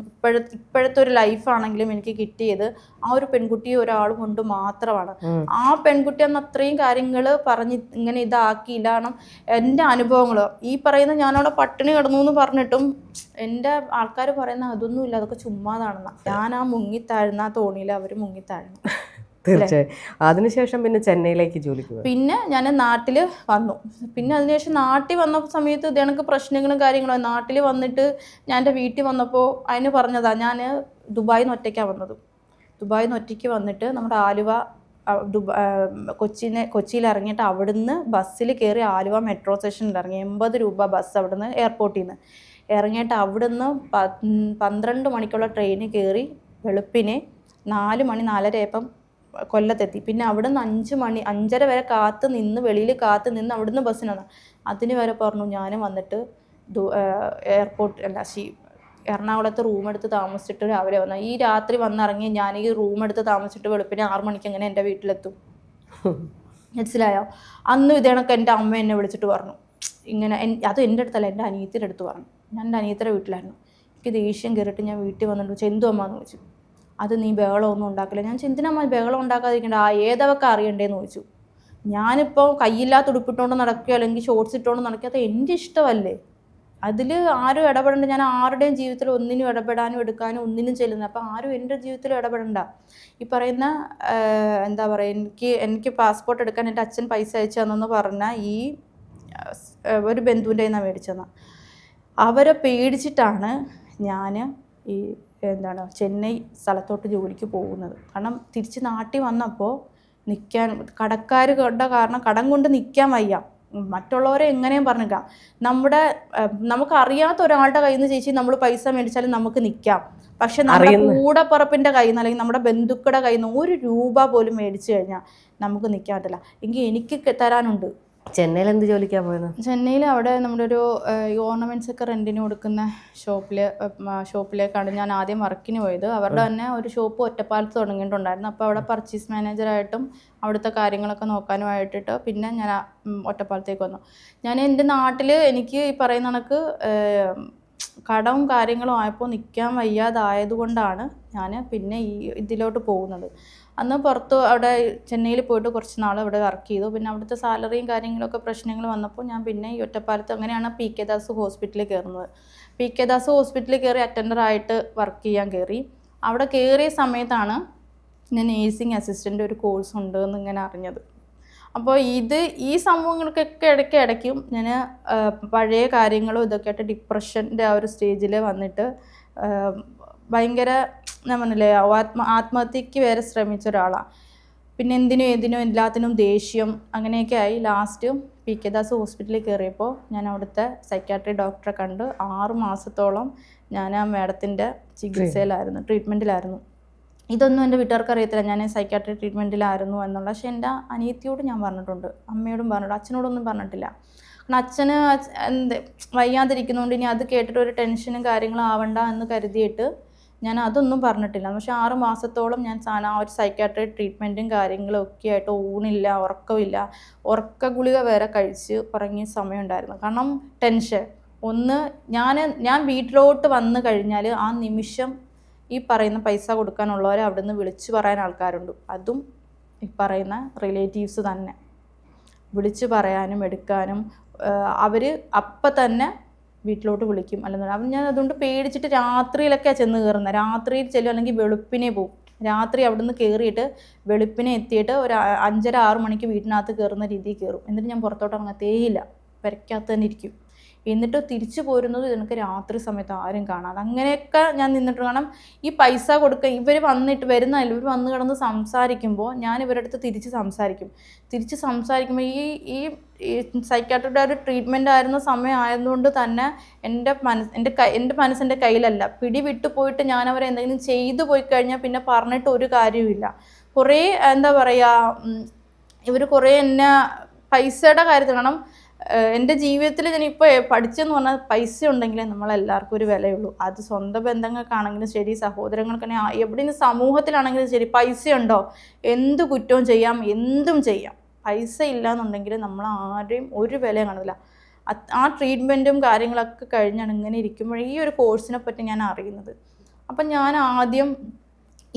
ഇപ്പോഴത്തെ ഒരു ലൈഫാണെങ്കിലും എനിക്ക് കിട്ടിയത് ആ ഒരു പെൺകുട്ടിയെ ഒരാളും കൊണ്ട് മാത്രമാണ്. ആ പെൺകുട്ടി അന്ന് അത്രയും കാര്യങ്ങൾ പറഞ്ഞ് ഇങ്ങനെ ഇതാക്കിയില്ല. കാരണം എൻ്റെ അനുഭവങ്ങൾ ഈ പറയുന്ന, ഞാനവിടെ പട്ടിണി കിടന്നു എന്ന് പറഞ്ഞിട്ടും എൻ്റെ ആൾക്കാർ പറയുന്ന അതൊന്നുമില്ല, അതൊക്കെ ചുമ്മാതാണെന്നാണ്. ഞാൻ ആ മുങ്ങിത്താഴുന്ന ആ തോണിയിൽ അവർ മുങ്ങിത്താഴുന്നു. തീർച്ചയായും. അതിനുശേഷം പിന്നെ ചെന്നൈയിലേക്ക് ജോലിക്ക്. പിന്നെ ഞാൻ നാട്ടിൽ വന്നു. പിന്നെ അതിനുശേഷം നാട്ടിൽ വന്ന സമയത്ത് ഇതെനിക്ക് പ്രശ്നങ്ങളും കാര്യങ്ങളും. നാട്ടിൽ വന്നിട്ട് ഞാൻ എൻ്റെ വീട്ടിൽ വന്നപ്പോൾ അതിന് പറഞ്ഞതാ, ഞാൻ ദുബായിൽ നിന്ന് ഒറ്റയ്ക്കാണ് വന്നത്. ദുബായിൽ നിന്ന് ഒറ്റയ്ക്ക് വന്നിട്ട് നമ്മുടെ ആലുവ കൊച്ചിയിൽ ഇറങ്ങിയിട്ട് അവിടുന്ന് ബസ്സിൽ കയറി ആലുവ മെട്രോ സ്റ്റേഷനിൽ ഇറങ്ങി. 80 രൂപ ബസ് അവിടുന്ന് എയർപോർട്ടിൽ നിന്ന് ഇറങ്ങിയിട്ട് അവിടുന്ന് 12 മണിക്കുള്ള ട്രെയിനിൽ കയറി വെളുപ്പിനെ 4 മണി 4:30 ആയപ്പം കൊല്ലത്തെത്തി. പിന്നെ അവിടുന്ന് 5 മണി 5:30 വരെ വെളിയിൽ കാത്ത് നിന്ന് അവിടുന്ന് ബസ്സിന് വന്നു. അതിന് വരെ പറഞ്ഞു ഞാൻ വന്നിട്ട് എറണാകുളത്ത് റൂം എടുത്ത് താമസിച്ചിട്ട് രാവിലെ വന്നു. ഈ രാത്രി വന്നിറങ്ങി ഞാൻ ഈ റൂം എടുത്ത് താമസിച്ചിട്ട് വെളുപ്പിന് 6 മണിക്ക് എങ്ങനെ എൻ്റെ വീട്ടിലെത്തും? മനസ്സിലായോ? അന്ന് ഇതേണക്ക് എൻ്റെ അമ്മ എന്നെ വിളിച്ചിട്ട് പറഞ്ഞു ഇങ്ങനെ. അത് എൻ്റെ അടുത്തല്ല, എൻ്റെ അനിയത്തിയുടെ അടുത്ത് പറഞ്ഞു. ഞാൻ എൻ്റെ അനിയത്തിയുടെ വീട്ടിലായിരുന്നു. എനിക്ക് ദേഷ്യം കയറിയിട്ട് ഞാൻ വീട്ടിൽ വന്നിട്ട് ചെന്തു അമ്മ എന്ന് ചോദിച്ചു. അത് നീ ബഹളമൊന്നും ഉണ്ടാക്കില്ല. ഞാൻ എന്തിനമ്മ ബഹളം ഉണ്ടാക്കാതിരിക്കണ്ട, ഏതൊക്കെ അറിയണ്ടേന്ന് ചോദിച്ചു. ഞാനിപ്പോൾ കയ്യില്ലാത്ത ഉടുപ്പിട്ടുകൊണ്ട് നടക്കുകയോ അല്ലെങ്കിൽ ഷോർട്സ് ഇട്ടുകൊണ്ട് നടക്കുക, അത് എൻ്റെ ഇഷ്ടമല്ലേ, അതിൽ ആരും ഇടപെടേണ്ട. ഞാൻ ആരുടെയും ജീവിതത്തിൽ ഒന്നിനും ഇടപെടാനും എടുക്കാനും ഒന്നിനും ചെല്ലുന്നത്. അപ്പോൾ ആരും എൻ്റെ ജീവിതത്തിൽ ഇടപെടണ്ട. ഈ പറയുന്ന എന്താ പറയുക, എനിക്ക് പാസ്പോർട്ട് എടുക്കാൻ എൻ്റെ അച്ഛൻ പൈസ അയച്ചു തന്നെന്ന് പറഞ്ഞാൽ ഈ ഒരു ബന്ധുവിൻ്റെ കയ്യിൽ നിന്നാണ് മേടിച്ചതെന്ന്. അവരെ പേടിച്ചിട്ടാണ് ഞാൻ ഈ ചെന്നൈ സ്ഥലത്തോട്ട് ജോലിക്ക് പോകുന്നത്. കാരണം തിരിച്ച് നാട്ടിൽ വന്നപ്പോൾ നിൽക്കാൻ കടക്കാരുടെ കാരണം കടം കൊണ്ട് നിൽക്കാൻ വയ്യ. മറ്റുള്ളവരെ എങ്ങനെയും പറഞ്ഞിക്കാം. നമുക്കറിയാത്ത ഒരാളുടെ കയ്യിൽ നിന്ന് ചേച്ചി നമ്മൾ പൈസ മേടിച്ചാലും നമുക്ക് നിൽക്കാം. പക്ഷെ നമ്മുടെ കൂടപ്പറപ്പിൻ്റെ കയ്യിൽ നിന്ന് അല്ലെങ്കിൽ നമ്മുടെ ബന്ധുക്കളുടെ കയ്യിൽ നിന്ന് 1 രൂപ പോലും മേടിച്ചു കഴിഞ്ഞാൽ നമുക്ക് നിൽക്കാൻ പറ്റില്ല. എങ്കിൽ എനിക്ക് തരാനുണ്ട്. ചെന്നൈയിൽ എന്ത് ജോലിക്കാണ് പോയത്? ചെന്നൈയിൽ അവിടെ നമ്മുടെ ഒരു ഓർണമെൻറ്റ്സ് ഒക്കെ റെൻറ്റിന് കൊടുക്കുന്ന ഷോപ്പിലേക്കാണ് ഞാൻ ആദ്യം വർക്കിന് പോയത്. അവരുടെ തന്നെ ഒരു ഷോപ്പ് ഒറ്റപ്പാലത്ത് തുടങ്ങിയിട്ടുണ്ടായിരുന്നു. അപ്പോൾ അവിടെ പർച്ചേസ് മാനേജറായിട്ടും അവിടുത്തെ കാര്യങ്ങളൊക്കെ നോക്കാനുമായിട്ടിട്ട് പിന്നെ ഞാൻ ഒറ്റപ്പാലത്തേക്ക് വന്നു. ഞാൻ എൻ്റെ നാട്ടിൽ എനിക്ക് ഈ പറയുന്ന കണക്ക് കടവും കാര്യങ്ങളും ആയപ്പോൾ നിൽക്കാൻ വയ്യാതായതുകൊണ്ടാണ് ഞാൻ പിന്നെ ഇതിലോട്ട് പോകുന്നത്. അന്ന് അവിടെ ചെന്നൈയിൽ പോയിട്ട് കുറച്ച് നാൾ അവിടെ വർക്ക് ചെയ്തു. പിന്നെ അവിടുത്തെ സാലറിയും കാര്യങ്ങളൊക്കെ പ്രശ്നങ്ങൾ വന്നപ്പോൾ ഞാൻ പിന്നെ ഈ ഒറ്റപ്പാലത്ത് അങ്ങനെയാണ് PK ദാസ് ഹോസ്പിറ്റലിൽ കയറുന്നത്. PK ദാസ് ഹോസ്പിറ്റലിൽ കയറി അറ്റൻഡറായിട്ട് വർക്ക് ചെയ്യാൻ കയറി. അവിടെ കയറിയ സമയത്താണ് ഞാൻ നേഴ്സിംഗ് അസിസ്റ്റൻ്റ് ഒരു കോഴ്സ് ഉണ്ട് എന്ന് ഇങ്ങനെ അറിഞ്ഞത്. അപ്പോൾ ഈ സംഭവങ്ങൾക്കൊക്കെ ഇടയ്ക്കും ഞാൻ പഴയ കാര്യങ്ങളും ഇതൊക്കെ ആയിട്ട് ഡിപ്രഷൻ്റെ ആ ഒരു സ്റ്റേജിൽ വന്നിട്ട് ഭയങ്കര ഞാൻ പറഞ്ഞില്ലേ ആത്മഹത്യക്ക് വരെ ശ്രമിച്ച ഒരാളാണ്. പിന്നെ എന്തിനും എല്ലാത്തിനും ദേഷ്യം അങ്ങനെയൊക്കെ ആയി. ലാസ്റ്റ് PK ദാസ് ഹോസ്പിറ്റലിൽ കയറിയപ്പോൾ ഞാൻ അവിടുത്തെ സൈക്യാട്രി ഡോക്ടറെ കണ്ട് 6 മാസത്തോളം ഞാൻ ആ മാഡത്തിൻ്റെ ചികിത്സയിലായിരുന്നു, ട്രീറ്റ്മെൻറ്റിലായിരുന്നു. ഇതൊന്നും എൻ്റെ വീട്ടുകാർക്ക് അറിയത്തില്ല ഞാൻ സൈക്കാട്രി ട്രീറ്റ്മെൻറ്റിലായിരുന്നു എന്നുള്ള. പക്ഷേ എൻ്റെ അനിയത്തിയോട് ഞാൻ പറഞ്ഞിട്ടുണ്ട്, അമ്മയോടും പറഞ്ഞിട്ടുണ്ട്, അച്ഛനോടൊന്നും പറഞ്ഞിട്ടില്ല. കാരണം അച്ഛന് എന്ത് വയ്യാതിരിക്കുന്നതുകൊണ്ട് ഇനി അത് കേട്ടിട്ട് ഒരു ടെൻഷനും കാര്യങ്ങളും ആവണ്ട എന്ന് കരുതിയിട്ട് ഞാൻ അതൊന്നും പറഞ്ഞിട്ടില്ല. പക്ഷേ 6 മാസത്തോളം ഞാൻ ആ ഒരു സൈക്കാട്രി ട്രീറ്റ്മെൻറ്റും കാര്യങ്ങളും ഒക്കെ ആയിട്ട് ഊണില്ല, ഉറക്കമില്ല, ഉറക്ക ഗുളിക വരെ കഴിച്ച് ഉറങ്ങിയ സമയമുണ്ടായിരുന്നു. കാരണം ടെൻഷൻ. ഒന്ന് ഞാൻ വീട്ടിലോട്ട് വന്നു കഴിഞ്ഞാൽ ആ നിമിഷം ഈ പറയുന്ന പൈസ കൊടുക്കാനുള്ളവരെ അവിടെ നിന്ന് വിളിച്ചു പറയാൻ ആൾക്കാരുണ്ട്. അതും ഈ പറയുന്ന റിലേറ്റീവ്സ് തന്നെ വിളിച്ചു പറയാനും എടുക്കാനും അവർ അപ്പം തന്നെ വീട്ടിലോട്ട് വിളിക്കും. അല്ലെന്നുണ്ടെങ്കിൽ അപ്പം ഞാൻ അതുകൊണ്ട് പേടിച്ചിട്ട് രാത്രിയിലൊക്കെയാണ് ചെന്ന് കയറുന്നത്. രാത്രിയിൽ ചെല്ലും, അല്ലെങ്കിൽ വെളുപ്പിനെ പോകും. രാത്രി അവിടെ നിന്ന് കയറിയിട്ട് വെളുപ്പിനെ എത്തിയിട്ട് ഒരു 5:30-6 മണിക്ക് വീട്ടിനകത്ത് കയറുന്ന രീതിയിൽ കയറും. എന്നിട്ട് ഞാൻ പുറത്തോട്ട് ഇറങ്ങത്തേയില്ല, പെരയ്ക്കകത്ത് തന്നെ ഇരിക്കും. എന്നിട്ട് തിരിച്ചു പോരുന്നത് എനിക്ക് രാത്രി സമയത്ത് ആരും കാണാതെ. അങ്ങനെയൊക്കെ ഞാൻ നിന്നിട്ട്. കാരണം ഈ പൈസ കൊടുക്കുക, ഇവർ വന്നിട്ട് വരുന്നതല്ല, ഇവർ വന്ന് കിടന്ന് സംസാരിക്കുമ്പോൾ ഞാൻ ഇവരുടെ അടുത്ത് തിരിച്ച് സംസാരിക്കുമ്പോൾ ഈ സൈക്കാട്രിയുടെ ഒരു ട്രീറ്റ്മെൻ്റ് ആയിരുന്ന സമയം ആയതുകൊണ്ട് തന്നെ എൻ്റെ മനസ്സിൻ്റെ കയ്യിലല്ല. പിടി വിട്ടു പോയിട്ട് ഞാൻ അവരെ എന്തെങ്കിലും ചെയ്തു പോയി കഴിഞ്ഞാൽ പിന്നെ പറഞ്ഞിട്ട് ഒരു കാര്യവുമില്ല. കുറേ എന്താ പറയുക, ഇവർ കുറേ എന്നെ പൈസയുടെ കാര്യത്തിൽ. കാരണം എൻ്റെ ജീവിതത്തിൽ ഞാനിപ്പോൾ പഠിച്ചെന്ന് പറഞ്ഞാൽ പൈസ ഉണ്ടെങ്കിലേ നമ്മളെല്ലാവർക്കും ഒരു വിലയുള്ളൂ. അത് സ്വന്തം ബന്ധങ്ങൾക്കാണെങ്കിലും ശരി, സഹോദരങ്ങൾക്കാണെങ്കിൽ എവിടെയും സമൂഹത്തിലാണെങ്കിലും ശരി, പൈസ ഉണ്ടോ എന്ത് കുറ്റവും ചെയ്യാം, എന്തും ചെയ്യാം. പൈസ ഇല്ല എന്നുണ്ടെങ്കിൽ നമ്മൾ ആരെയും ഒരു വിലയും കാണില്ല. ആ ട്രീറ്റ്മെൻറ്റും കാര്യങ്ങളൊക്കെ കഴിഞ്ഞാണ് ഇങ്ങനെ ഇരിക്കുമ്പോൾ ഈ ഒരു കോഴ്സിനെ പറ്റി ഞാൻ അറിയുന്നത്. അപ്പം ഞാൻ ആദ്യം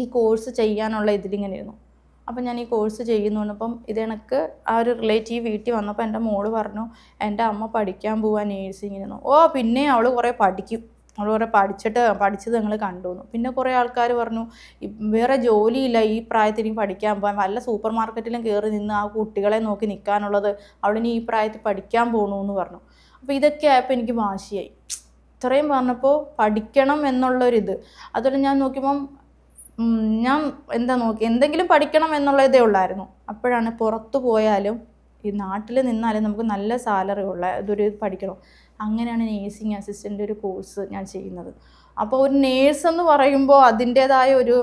ഈ കോഴ്സ് ചെയ്യാനുള്ള ഇതിലിങ്ങനെ ഇരുന്നു. അപ്പം ഞാൻ ഈ കോഴ്സ് ചെയ്യുന്നുണ്ടപ്പം ഇതെനിക്ക് ആ ഒരു റിലേറ്റീവ് വീട്ടിൽ വന്നപ്പോൾ എൻ്റെ മോള് പറഞ്ഞു, എൻ്റെ അമ്മ പഠിക്കാൻ പോവാൻ നേഴ്സിങ്ങിനെന്നു. പിന്നെ അവൾ കുറേ പഠിക്കും, അവൾ കുറേ പഠിച്ചത് നിങ്ങൾ കണ്ടുവന്നു. പിന്നെ കുറേ ആൾക്കാർ പറഞ്ഞു വേറെ ജോലിയില്ല ഈ പ്രായത്തിൽ ഇനി പഠിക്കാൻ പോകാൻ, വല്ല സൂപ്പർ മാർക്കറ്റിലും കയറി നിന്ന് ആ കുട്ടികളെ നോക്കി നിൽക്കാനുള്ളത്, അവളിനി ഈ പ്രായത്തിൽ പഠിക്കാൻ പോകണമെന്ന് പറഞ്ഞു. അപ്പോൾ ഇതൊക്കെ ആയപ്പോൾ എനിക്ക് വാശിയായി. ഇത്രയും പറഞ്ഞപ്പോൾ പഠിക്കണം എന്നുള്ളൊരിത്. അതുപോലെ ഞാൻ നോക്കിയപ്പം ഞാൻ എന്തെങ്കിലും പഠിക്കണം എന്നുള്ള ഇതേ ഉള്ളായിരുന്നു. അപ്പോഴാണ് പുറത്തു പോയാലും ഈ നാട്ടിൽ നിന്നാലും നമുക്ക് നല്ല സാലറി ഉള്ള ഇതൊരു പഠിക്കണം. അങ്ങനെയാണ് നേഴ്സിംഗ് അസിസ്റ്റൻ്റ് ഒരു കോഴ്സ് ഞാൻ ചെയ്യുന്നത്. അപ്പോൾ ഒരു നേഴ്സ് എന്ന് പറയുമ്പോൾ അതിൻ്റേതായ ഒരു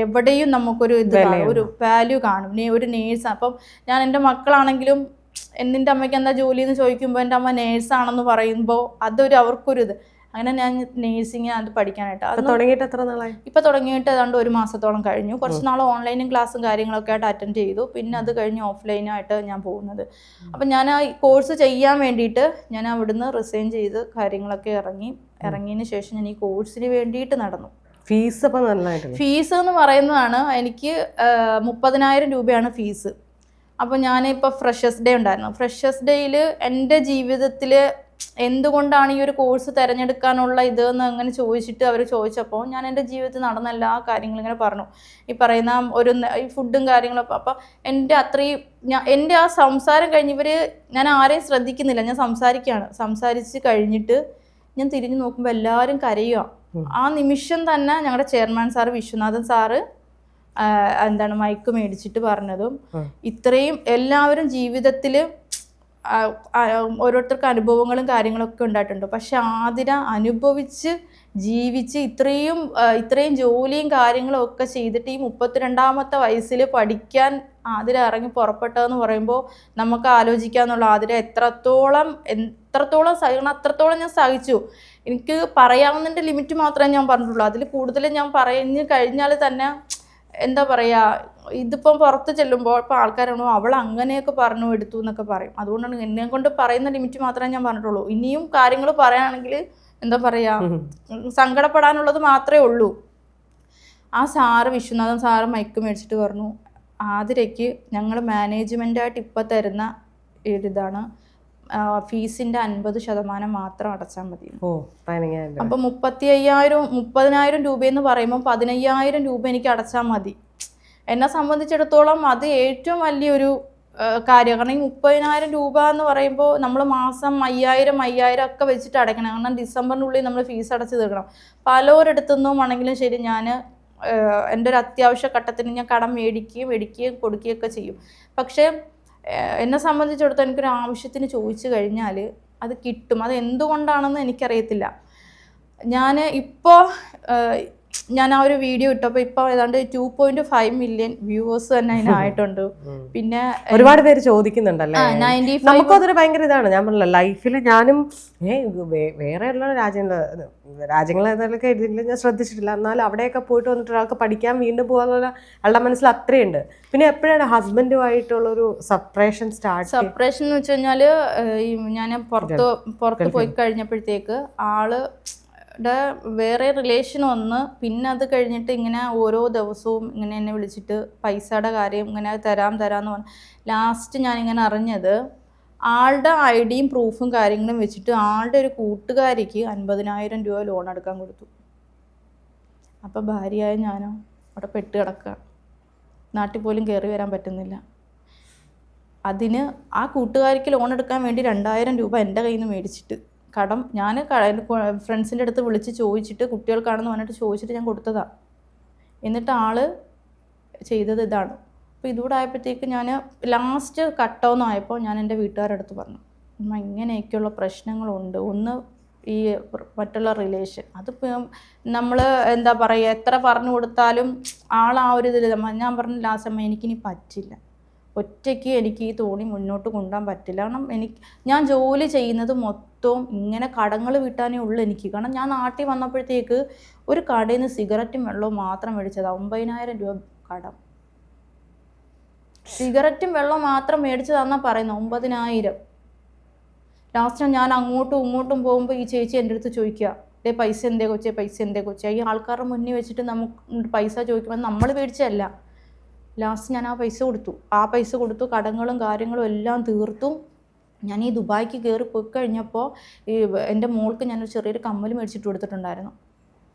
എവിടെയും നമുക്കൊരു ഇത് ഒരു വാല്യൂ കാണും. ഒരു നേഴ്സ്. അപ്പം ഞാൻ എൻ്റെ മക്കളാണെങ്കിലും എൻ്റെ അമ്മയ്ക്ക് എന്താ ജോലി എന്ന് ചോദിക്കുമ്പോൾ എൻ്റെ അമ്മ നേഴ്സാണെന്ന് പറയുമ്പോൾ അതൊരു അവർക്കൊരു ഇത്. അങ്ങനെ ഞാൻ നേഴ്സിംഗ് അത് പഠിക്കാനായിട്ട് തുടങ്ങിയിട്ട് എത്ര നാളായി? ഇപ്പം തുടങ്ങിയിട്ട് ഏതാണ്ട് 1 മാസത്തോളം കഴിഞ്ഞു. കുറച്ച് നാൾ ഓൺലൈനും ക്ലാസ്സും കാര്യങ്ങളൊക്കെ ആയിട്ട് അറ്റൻഡ് ചെയ്തു. പിന്നെ അത് കഴിഞ്ഞ് ഓഫ്ലൈനായിട്ട് ഞാൻ പോകുന്നത്. അപ്പം ഞാൻ ആ കോഴ്സ് ചെയ്യാൻ വേണ്ടിയിട്ട് ഞാൻ അവിടുന്ന് റിസൈൻ ചെയ്ത് കാര്യങ്ങളൊക്കെ ഇറങ്ങിയതിന് ശേഷം ഞാൻ ഈ കോഴ്സിന് വേണ്ടിയിട്ട് നടന്നു. ഫീസ് അപ്പം നല്ലതായിട്ട്? ഫീസ് എന്ന് പറയുന്നതാണ് എനിക്ക് 30,000 രൂപയാണ് ഫീസ്. അപ്പോൾ ഞാനിപ്പോൾ ഫ്രഷേഴ്സ് ഡേ ഉണ്ടായിരുന്നു. ഫ്രഷേഴ്സ് ഡേയിൽ എൻ്റെ ജീവിതത്തിൽ എന്തുകൊണ്ടാണ് ഈ ഒരു കോഴ്സ് തിരഞ്ഞെടുക്കാനുള്ള ഇതെന്ന് അങ്ങനെ അവർ ചോദിച്ചപ്പോൾ ഞാൻ എൻ്റെ ജീവിതത്തിൽ നടന്ന എല്ലാ കാര്യങ്ങളും ഇങ്ങനെ പറഞ്ഞു. ഈ പറയുന്ന ഈ ഫുഡും കാര്യങ്ങളും. അപ്പം എൻ്റെ ആ സംസാരം കഴിഞ്ഞ് ഞാൻ ആരെയും ശ്രദ്ധിക്കുന്നില്ല, ഞാൻ സംസാരിച്ച് കഴിഞ്ഞിട്ട് ഞാൻ തിരിഞ്ഞു നോക്കുമ്പോൾ എല്ലാവരും കരയുക. ആ നിമിഷം തന്നെ ഞങ്ങളുടെ chairman sir Vishwanathan sir mike മേടിച്ചിട്ട് പറഞ്ഞതും, ഇത്രയും എല്ലാവരും ജീവിതത്തിൽ ഓരോരുത്തർക്ക് അനുഭവങ്ങളും കാര്യങ്ങളൊക്കെ ഉണ്ടായിട്ടുണ്ട്. പക്ഷെ ആതിര അനുഭവിച്ച് ജീവിച്ച് ഇത്രയും ജോലിയും കാര്യങ്ങളും ഒക്കെ ചെയ്തിട്ട് ഈ 32ാമത്തെ വയസ്സിൽ പഠിക്കാൻ ആതിര ഇറങ്ങി പുറപ്പെട്ടതെന്ന് പറയുമ്പോൾ നമുക്ക് ആലോചിക്കാന്നുള്ള. ആതിര എത്രത്തോളം സഹിക്കണം അത്രത്തോളം ഞാൻ സഹിച്ചു. എനിക്ക് പറയാവുന്നതിൻ്റെ ലിമിറ്റ് മാത്രമേ ഞാൻ പറഞ്ഞിട്ടുള്ളൂ. അതിൽ കൂടുതൽ ഞാൻ പറഞ്ഞു കഴിഞ്ഞാൽ തന്നെ എന്താ പറയുക, ഇതിപ്പം പുറത്ത് ചെല്ലുമ്പോൾ ഇപ്പം ആൾക്കാരാണോ അവൾ അങ്ങനെയൊക്കെ പറഞ്ഞു എടുത്തു എന്നൊക്കെ പറയും. അതുകൊണ്ടാണ് എന്നെ കൊണ്ട് പറയുന്ന ലിമിറ്റ് മാത്രമേ ഞാൻ പറഞ്ഞിട്ടുള്ളൂ. ഇനിയും കാര്യങ്ങൾ പറയുകയാണെങ്കിൽ എന്താ പറയുക, സങ്കടപ്പെടാനുള്ളത് മാത്രമേ ഉള്ളൂ. ആ വിശ്വനാഥൻ സാറ് മൈക്ക് മേടിച്ചിട്ട് പറഞ്ഞു, ആതിരയ്ക്ക് ഞങ്ങൾ മാനേജ്മെൻറ്റായിട്ട് ഇപ്പം തരുന്ന ഒരിതാണ് ഫീസിൻ്റെ 50% മാത്രം അടച്ചാൽ മതി. അപ്പം 30,000 രൂപയെന്ന് പറയുമ്പോൾ 15,000 രൂപ എനിക്ക് അടച്ചാൽ മതി. എന്നെ സംബന്ധിച്ചിടത്തോളം അത് ഏറ്റവും വലിയൊരു കാര്യം. കാരണം ഈ 30,000 രൂപ എന്ന് പറയുമ്പോൾ നമ്മൾ മാസം 5,000 ഒക്കെ വെച്ചിട്ട് അടയ്ക്കണം. കാരണം ഡിസംബറിനുള്ളിൽ നമ്മൾ ഫീസ് അടച്ച് തീർക്കണം. പലരിടത്തുനിന്നും ആണെങ്കിലും ശരി ഞാൻ എൻ്റെ ഒരു അത്യാവശ്യ ഘട്ടത്തിന് ഞാൻ കടം മേടിക്കുകയും കൊടുക്കുകയൊക്കെ ചെയ്യും. പക്ഷേ എന്നെ സംബന്ധിച്ചിടത്തോളം എനിക്കൊരു ആവശ്യത്തിന് ചോദിച്ചു കഴിഞ്ഞാൽ അത് കിട്ടും. അത് എന്തുകൊണ്ടാണെന്ന് എനിക്കറിയത്തില്ല. ഞാൻ ഇപ്പോൾ ഞാൻ ആ ഒരു വീഡിയോ ഇട്ടപ്പോൾ ഇപ്പോൾ ഏതാണ്ട് 2.5 മില്യൺ വ്യൂവേഴ്സ് തന്നെ അതിനായിട്ടുണ്ട്. പിന്നെ ഒരുപാട് പേര് ചോദിക്കുന്നുണ്ടല്ലേ. 95 നമുക്കതൊരു ഭയങ്കര ഇതാണ്. ഞാൻ പറഞ്ഞില്ല, ലൈഫിൽ ഞാനും വേറെയുള്ള രാജ്യങ്ങൾ ഏതൊക്കെ എഴുതിയില്ല ഞാൻ ശ്രദ്ധിച്ചിട്ടില്ല. എന്നാലും അവിടെയൊക്കെ പോയിട്ട് വന്നിട്ട് ഒരാൾക്ക് പഠിക്കാൻ വീണ്ടും പോകാന്നുള്ള ആളുടെ മനസ്സിൽ അത്രയുണ്ട്. പിന്നെ എപ്പോഴാണ് ഹസ്ബൻഡുമായിട്ടുള്ളൊരു സെപ്പറേഷൻ എന്ന് വെച്ച് കഴിഞ്ഞാൽ ഞാൻ പുറത്ത് പോയി കഴിഞ്ഞപ്പോഴത്തേക്ക് വേറെ റിലേഷൻ വന്ന്, പിന്നെ അത് കഴിഞ്ഞിട്ട് ഇങ്ങനെ ഓരോ ദിവസവും ഇങ്ങനെ എന്നെ വിളിച്ചിട്ട് പൈസയുടെ കാര്യം ഇങ്ങനെ തരാമെന്ന് പറഞ്ഞു. ലാസ്റ്റ് ഞാനിങ്ങനെ അറിഞ്ഞത് ആളുടെ ഐഡിയും പ്രൂഫും കാര്യങ്ങളും വെച്ചിട്ട് ആളുടെ ഒരു കൂട്ടുകാരിക്ക് 50,000 രൂപ ലോൺ എടുക്കാൻ കൊടുത്തു. അപ്പോൾ ഭാര്യയായ ഞാനോ അവിടെ പെട്ട് കിടക്കുക, നാട്ടിൽ പോലും കയറി വരാൻ പറ്റുന്നില്ല. അതിന് ആ കൂട്ടുകാരിക്ക് ലോൺ എടുക്കാൻ വേണ്ടി 2,000 രൂപ എൻ്റെ കയ്യിൽ നിന്ന് മേടിച്ചിട്ട് കടം ഞാൻ ഫ്രണ്ട്സിൻ്റെ അടുത്ത് വിളിച്ച് ചോദിച്ചിട്ട് കുട്ടികൾക്കാണെന്ന് പറഞ്ഞിട്ട് ചോദിച്ചിട്ട് ഞാൻ കൊടുത്തതാണ്. എന്നിട്ട് ആൾ ചെയ്തത് ഇതാണ്. അപ്പോൾ ഇതുകൂടെ ആയപ്പോഴത്തേക്ക് ഞാൻ ലാസ്റ്റ് കട്ടോന്നായപ്പോൾ ഞാൻ എൻ്റെ വീട്ടുകാരുടെ അടുത്ത് പറഞ്ഞു, ഇങ്ങനെയൊക്കെയുള്ള പ്രശ്നങ്ങളുണ്ട്. ഒന്ന് ഈ മറ്റുള്ള റിലേഷൻ, അതിപ്പോൾ നമ്മൾ എന്താ പറയുക, എത്ര പറഞ്ഞു കൊടുത്താലും ആൾ ആ ഒരു ഇതിൽ. ഞാൻ പറഞ്ഞു ലാസ്റ്റ് അമ്മ എനിക്കിനി പറ്റില്ല, ഒറ്റയ്ക്ക് എനിക്ക് ഈ തോണി മുന്നോട്ട് കൊണ്ടുപോകാൻ പറ്റില്ല. കാരണം ഞാൻ ജോലി ചെയ്യുന്നത് മൊത്തവും ഇങ്ങനെ കടങ്ങൾ വീട്ടാനേ ഉള്ളൂ എനിക്ക്. കാരണം ഞാൻ നാട്ടിൽ വന്നപ്പോഴത്തേക്ക് ഒരു കടയിൽ നിന്ന് സിഗരറ്റും വെള്ളവും മാത്രം മേടിച്ചത് 50,000 രൂപ കടം. സിഗരറ്റും വെള്ളവും മാത്രം മേടിച്ചതാണെന്നാ പറയുന്നത് 9,000. ലാസ്റ്റ് ഞാൻ അങ്ങോട്ടും ഇങ്ങോട്ടും പോകുമ്പോൾ ഈ ചേച്ചി എൻ്റെ അടുത്ത് ചോദിക്കുക, പൈസ എന്തേ കൊച്ചേ, പൈസ എന്തേ കൊച്ചേ. ഈ ആൾക്കാരുടെ മുന്നിൽ വെച്ചിട്ട് നമുക്ക് പൈസ ചോദിക്കുമ്പോൾ നമ്മൾ മേടിച്ചതല്ല. ലാസ്റ്റ് ഞാൻ ആ പൈസ കൊടുത്തു കടങ്ങളും കാര്യങ്ങളും എല്ലാം തീർത്തു. ഞാൻ ഈ ദുബായിക്ക് കയറി പോയി കഴിഞ്ഞപ്പോൾ എൻ്റെ മോൾക്ക് ഞാനൊരു ചെറിയൊരു കമ്മൽ മേടിച്ചിട്ട് കൊടുത്തിട്ടുണ്ടായിരുന്നു.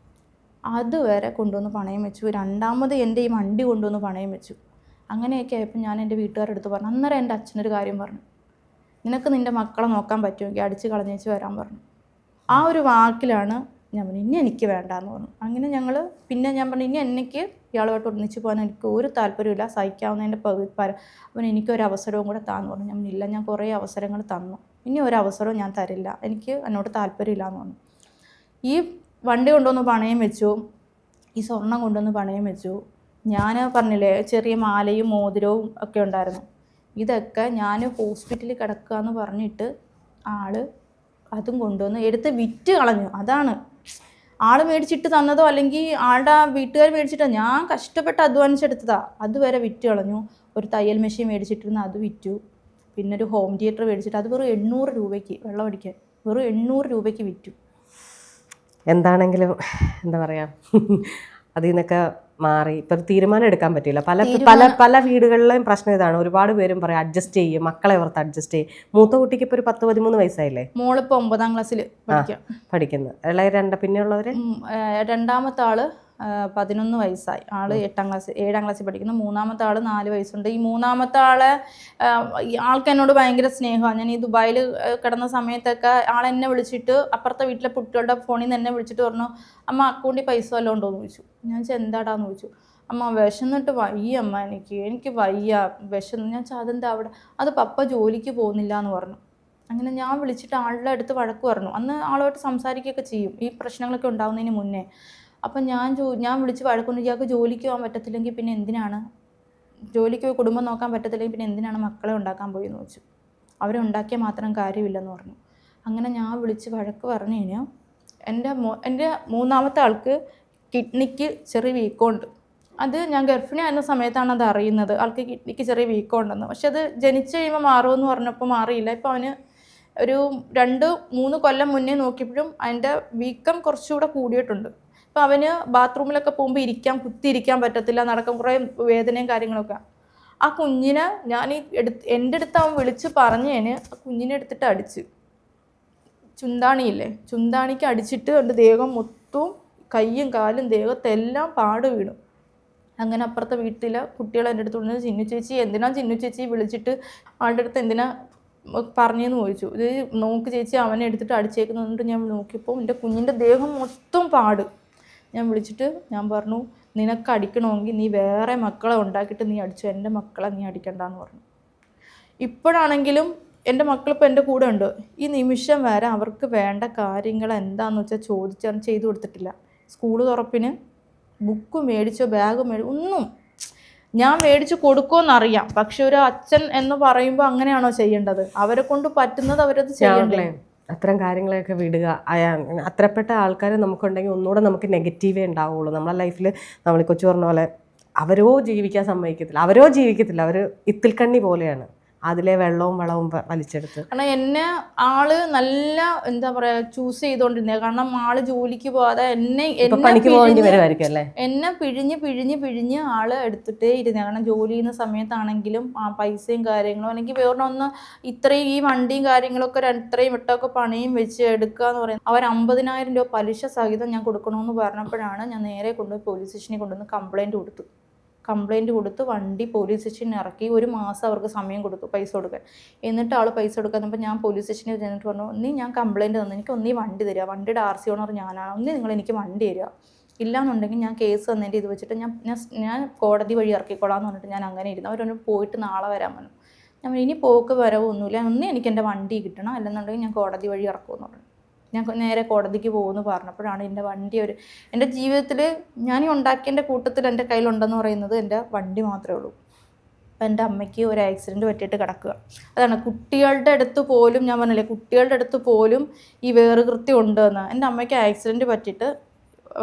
അതുവരെ കൊണ്ടുവന്ന് പണയം വെച്ചു. രണ്ടാമത് എൻ്റെ ഈ വണ്ടി കൊണ്ടുവന്ന് പണയം വെച്ചു. അങ്ങനെയൊക്കെ ആയപ്പോൾ ഞാൻ എൻ്റെ വീട്ടുകാരുടെ അടുത്ത് പറഞ്ഞു. അന്നേരം എൻ്റെ അച്ഛനൊരു കാര്യം പറഞ്ഞു, നിനക്ക് നിൻ്റെ മക്കളെ നോക്കാൻ പറ്റുമെങ്കിൽ അടിച്ച് കളഞ്ഞേച്ച് വരാൻ പറഞ്ഞു. ആ ഒരു വാക്കിലാണ് ഞാൻ പറഞ്ഞു ഇനി എനിക്ക് വേണ്ടാന്ന് പറഞ്ഞു. അങ്ങനെ പിന്നെ ഞാൻ പറഞ്ഞു ഇനി എനിക്ക് ഇയാളുമായിട്ട് ഒന്നിച്ച് പോകാൻ എനിക്ക് ഒരു താല്പര്യമില്ല, സഹിക്കാവുന്നതിൻ്റെ അവൻ എനിക്കൊരവസരവും കൂടെ താന്ന് പറഞ്ഞു. ഞാൻ ഇല്ല, ഞാൻ കുറേ അവസരങ്ങൾ തന്നു, ഇനി ഒരവസരവും ഞാൻ തരില്ല, എനിക്ക് എന്നോട് താല്പര്യമില്ല എന്ന് പറഞ്ഞു. ഈ വണ്ടി കൊണ്ടുവന്ന് പണയം വെച്ചു, ഈ സ്വർണം കൊണ്ടുവന്ന് പണയം വെച്ചു. ഞാൻ പറഞ്ഞില്ലേ ചെറിയ മാലയും മോതിരവും ഒക്കെ ഉണ്ടായിരുന്നു. ഇതൊക്കെ ഞാൻ ഹോസ്പിറ്റലിൽ കിടക്കുക എന്ന് പറഞ്ഞിട്ട് അതും കൊണ്ടുവന്ന് എടുത്ത് വിറ്റ് കളഞ്ഞു. അതാണ് ആൾ മേടിച്ചിട്ട് തന്നതോ അല്ലെങ്കിൽ ആളുടെ വീട്ടുകാർ മേടിച്ചിട്ടോ, ഞാൻ കഷ്ടപ്പെട്ട് അധ്വാനിച്ചെടുത്തതാണ്. അതുവരെ വിറ്റ് കളഞ്ഞു. ഒരു തയ്യൽ മെഷീൻ മേടിച്ചിട്ടിരുന്ന അത് വിറ്റു. പിന്നെ ഒരു ഹോം തിയേറ്റർ മേടിച്ചിട്ട് അത് വെറും 800 രൂപയ്ക്ക് വെള്ളം അടിക്കാൻ വെറും 800 രൂപയ്ക്ക് വിറ്റു. എന്താണെങ്കിലും എന്താ പറയുക, അതിൽ നിന്നൊക്കെ മാറി ഇപ്പം ഒരു തീരുമാനം എടുക്കാൻ പറ്റില്ല. പല വീടുകളിലെയും പ്രശ്നം ഇതാണ്. ഒരുപാട് പേരും പറയും അഡ്ജസ്റ്റ് ചെയ്യും, മക്കളെ ഓർത്ത് അഡ്ജസ്റ്റ് ചെയ്യും. മൂത്ത കുട്ടിക്ക് ഇപ്പോൾ ഒരു 10-13 വയസ്സായില്ലേ? മോളിപ്പോൾ 9ാം ക്ലാസ്സിൽ പഠിക്കുന്നത്. പിന്നെയുള്ളവര് രണ്ടാമത്തെ ആള് 11 വയസ്സായി, ആള് 7ാം ക്ലാസ്സിൽ പഠിക്കുന്നു. മൂന്നാമത്തെ ആള് 4 വയസ്സുണ്ട്. ഈ മൂന്നാമത്തെ ആൾക്ക് എന്നോട് ഭയങ്കര സ്നേഹമാണ്. ഞാൻ ഈ ദുബായിൽ കിടന്ന സമയത്തൊക്കെ ആളെന്നെ വിളിച്ചിട്ട് അപ്പുറത്തെ വീട്ടിലെ കുട്ടികളുടെ ഫോണിൽ നിന്ന് എന്നെ വിളിച്ചിട്ട് പറഞ്ഞു, അമ്മ അക്കൗണ്ടിൽ പൈസ വല്ലതും ഉണ്ടോ എന്ന് ചോദിച്ചു. ഞാൻ എന്താടാന്ന് ചോദിച്ചു. അമ്മ വിശന്നിട്ട് വയ്യ അമ്മ, എനിക്ക് വയ്യ വിശന്ന്. ഞാൻ അതെന്താ അവിടെ? അത് പപ്പ ജോലിക്ക് പോകുന്നില്ല എന്ന് പറഞ്ഞു. അങ്ങനെ ഞാൻ വിളിച്ചിട്ട് ആളുടെ അടുത്ത് വഴക്ക് പറഞ്ഞു. അന്ന് ആളുമായിട്ട് സംസാരിക്കുകയൊക്കെ ചെയ്യും ഈ പ്രശ്നങ്ങളൊക്കെ ഉണ്ടാകുന്നതിന് മുന്നേ. അപ്പം ഞാൻ വിളിച്ച് വഴക്കൊണ്ട്, ഇയാൾക്ക് ജോലിക്ക് പോകാൻ പറ്റത്തില്ലെങ്കിൽ പിന്നെ എന്തിനാണ്, ജോലിക്ക് പോയി കുടുംബം നോക്കാൻ പറ്റത്തില്ലെങ്കിൽ പിന്നെ എന്തിനാണ് മക്കളെ ഉണ്ടാക്കാൻ പോയി എന്ന് വെച്ചു. അവരെ ഉണ്ടാക്കിയാൽ മാത്രം കാര്യമില്ലെന്ന് പറഞ്ഞു. അങ്ങനെ ഞാൻ വിളിച്ച് വഴക്ക് പറഞ്ഞു കഴിഞ്ഞാൽ എൻ്റെ മൂന്നാമത്തെ ആൾക്ക് കിഡ്നിക്ക് ചെറിയ വീക്കമുണ്ട്. അത് ഞാൻ ഗർഭിണി ആയിരുന്ന സമയത്താണ് അത് അറിയുന്നത്, ആൾക്ക് കിഡ്നിക്ക് ചെറിയ വീക്കമുണ്ടെന്ന്. പക്ഷെ അത് ജനിച്ച് കഴിയുമ്പോൾ മാറുമെന്ന് പറഞ്ഞപ്പോൾ മാറിയില്ല. ഇപ്പോൾ അവന് ഒരു 2-3 കൊല്ലം മുന്നേ നോക്കിയപ്പോഴും അതിൻ്റെ വീക്കം കുറച്ചുകൂടെ കൂടിയിട്ടുണ്ട്. അപ്പോൾ അവന് ബാത്റൂമിലൊക്കെ പോകുമ്പോൾ കുത്തിയിരിക്കാൻ പറ്റത്തില്ല, നടക്കാൻ കുറേ വേദനയും കാര്യങ്ങളൊക്കെ. ആ കുഞ്ഞിനെ എൻ്റെ അടുത്ത് അവൻ വിളിച്ച് പറഞ്ഞതിന് ആ കുഞ്ഞിനെ എടുത്തിട്ട് അടിച്ച്, ചുന്താണിക്ക് അടിച്ചിട്ട് എൻ്റെ ദേഹം മൊത്തവും കയ്യും കാലും ദേഹത്തെല്ലാം പാട് വീണു. അങ്ങനെ അപ്പുറത്തെ വീട്ടിലെ കുട്ടികൾ എൻ്റെ അടുത്ത് കൊണ്ടുവന്ന് ചിന്നു ചേച്ചി വിളിച്ചിട്ട് ആളുടെ അടുത്ത് എന്തിനാ പറഞ്ഞെന്ന് ചോദിച്ചു. ഇത് നോക്ക് ചേച്ചി, അവനെ എടുത്തിട്ട് അടിച്ചേക്കുന്നുണ്ട്. ഞാൻ നോക്കിയപ്പോൾ എൻ്റെ കുഞ്ഞിൻ്റെ ദേഹം മൊത്തം പാട്. ഞാൻ വിളിച്ചിട്ട് ഞാൻ പറഞ്ഞു, നിനക്ക് അടിക്കണമെങ്കിൽ നീ വേറെ മക്കളെ ഉണ്ടാക്കിയിട്ട് നീ അടിച്ചു, എൻ്റെ മക്കളെ നീ അടിക്കണ്ടെന്ന് പറഞ്ഞു. ഇപ്പോഴാണെങ്കിലും എൻ്റെ മക്കളിപ്പോൾ എൻ്റെ കൂടെ ഉണ്ട്. ഈ നിമിഷം വരെ അവർക്ക് വേണ്ട കാര്യങ്ങൾ എന്താണെന്ന് വെച്ചാൽ ചോദിച്ചാൽ ചെയ്തു കൊടുത്തിട്ടില്ല. സ്കൂൾ തുറപ്പിന് ബുക്ക് മേടിച്ചോ ബാഗ് ഒന്നും ഞാൻ മേടിച്ച് കൊടുക്കുമെന്നറിയാം. പക്ഷെ ഒരു അച്ഛൻ എന്ന് പറയുമ്പോൾ അങ്ങനെയാണോ ചെയ്യേണ്ടത്? അവരെ കൊണ്ട് പറ്റുന്നത് അവരത് ചെയ്യണ്ടേ? അത്തരം കാര്യങ്ങളെയൊക്കെ വിടുക. അത്രപ്പെട്ട ആൾക്കാർ നമുക്കുണ്ടെങ്കിൽ ഒന്നുകൂടെ നമുക്ക് നെഗറ്റീവേ ഉണ്ടാവുള്ളൂ നമ്മളെ ലൈഫിൽ. നമ്മൾ കൊച്ചു പറഞ്ഞ പോലെ അവരോ ജീവിക്കാൻ ജീവിക്കത്തില്ല. അവർ ഇത്തിൽക്കണ്ണി പോലെയാണ്, അതിലെ വെള്ളവും വളവും വലിച്ചെടുത്ത്. കാരണം എന്നെ ആള് നല്ല എന്താ പറയാ ചൂസ് ചെയ്തോണ്ടിരുന്നത്. കാരണം ആള് ജോലിക്ക് പോവാതെ പണിക്ക് പോകേണ്ടി വരുമായിരിക്കും അല്ലേ. എന്നെ പിഴിഞ്ഞ് ആള് എടുത്തിട്ടേ ഇരുന്നേ. കാരണം ജോലി ചെയ്യുന്ന സമയത്താണെങ്കിലും ആ പൈസയും കാര്യങ്ങളും അല്ലെങ്കിൽ വേറൊന്ന് ഇത്രയും ഈ വണ്ടിയും കാര്യങ്ങളൊക്കെ ഇത്രയും വിട്ടൊക്കെ പണിയും വെച്ച് എടുക്കുക എന്ന് പറയുന്നത്. അവർ 50,000 രൂപ പലിശ സഹിതം ഞാൻ കൊടുക്കണമെന്ന് പറഞ്ഞപ്പോഴാണ് ഞാൻ നേരെ കൊണ്ടുപോയി പോലീസ് സ്റ്റേഷനിൽ കൊണ്ടുവന്ന് കംപ്ലൈൻറ്റ് കൊടുത്ത് വണ്ടി പോലീസ് സ്റ്റേഷനിൽ ഇറക്കി. 1 മാസം അവർക്ക് സമയം കൊടുത്തു പൈസ കൊടുക്കാൻ. എന്നിട്ട് ആൾ പൈസ കൊടുക്കാന്നപ്പോൾ ഞാൻ പോലീസ് സ്റ്റേഷനിൽ ചെന്നിട്ട് പറഞ്ഞു, ഞാൻ കംപ്ലൈൻറ്റ് തന്നു, എനിക്ക് ഒന്നീ വണ്ടി തരിക, വണ്ടിയുടെ RC ഓണർ ഞാനാണ്, നിങ്ങൾ എനിക്ക് വണ്ടി തരിക, ഇല്ലാന്നുണ്ടെങ്കിൽ ഞാൻ കേസ് തന്നതിൻ്റെ ഇത് വെച്ചിട്ട് ഞാൻ കോടതി വഴി ഇറക്കിക്കോളാം എന്ന് പറഞ്ഞിട്ട് ഞാൻ അങ്ങനെ ഇരുന്നു. അവരൊന്ന് പോയിട്ട് നാളെ വരാൻ പറഞ്ഞു. ഞാൻ ഇനി പോക്ക് വരവൊന്നുമില്ല, എനിക്ക് എൻ്റെ വണ്ടി കിട്ടണം, അല്ലെന്നുണ്ടെങ്കിൽ ഞാൻ കോടതി വഴി ഇറക്കുമെന്ന് പറഞ്ഞു. ഞാൻ നേരെ കോടതിക്ക് പോകുമെന്ന് പറഞ്ഞപ്പോഴാണ് എൻ്റെ വണ്ടി എൻ്റെ ജീവിതത്തിൽ ഞാൻ ഉണ്ടാക്കിയതിൻ്റെ കൂട്ടത്തിൽ എൻ്റെ കയ്യിലുണ്ടെന്ന് പറയുന്നത് എൻ്റെ വണ്ടി മാത്രമേ ഉള്ളൂ. അപ്പം എൻ്റെ അമ്മയ്ക്ക് ഒരു ആക്സിഡൻറ്റ് പറ്റിയിട്ട് കിടക്കുക. അതാണ് കുട്ടികളുടെ അടുത്ത് പോലും, ഞാൻ പറഞ്ഞില്ലേ കുട്ടികളുടെ അടുത്ത് പോലും ഈ വേറുകൃത്യം ഉണ്ടെന്ന്. എൻ്റെ അമ്മയ്ക്ക് ആക്സിഡൻറ്റ് പറ്റിയിട്ട്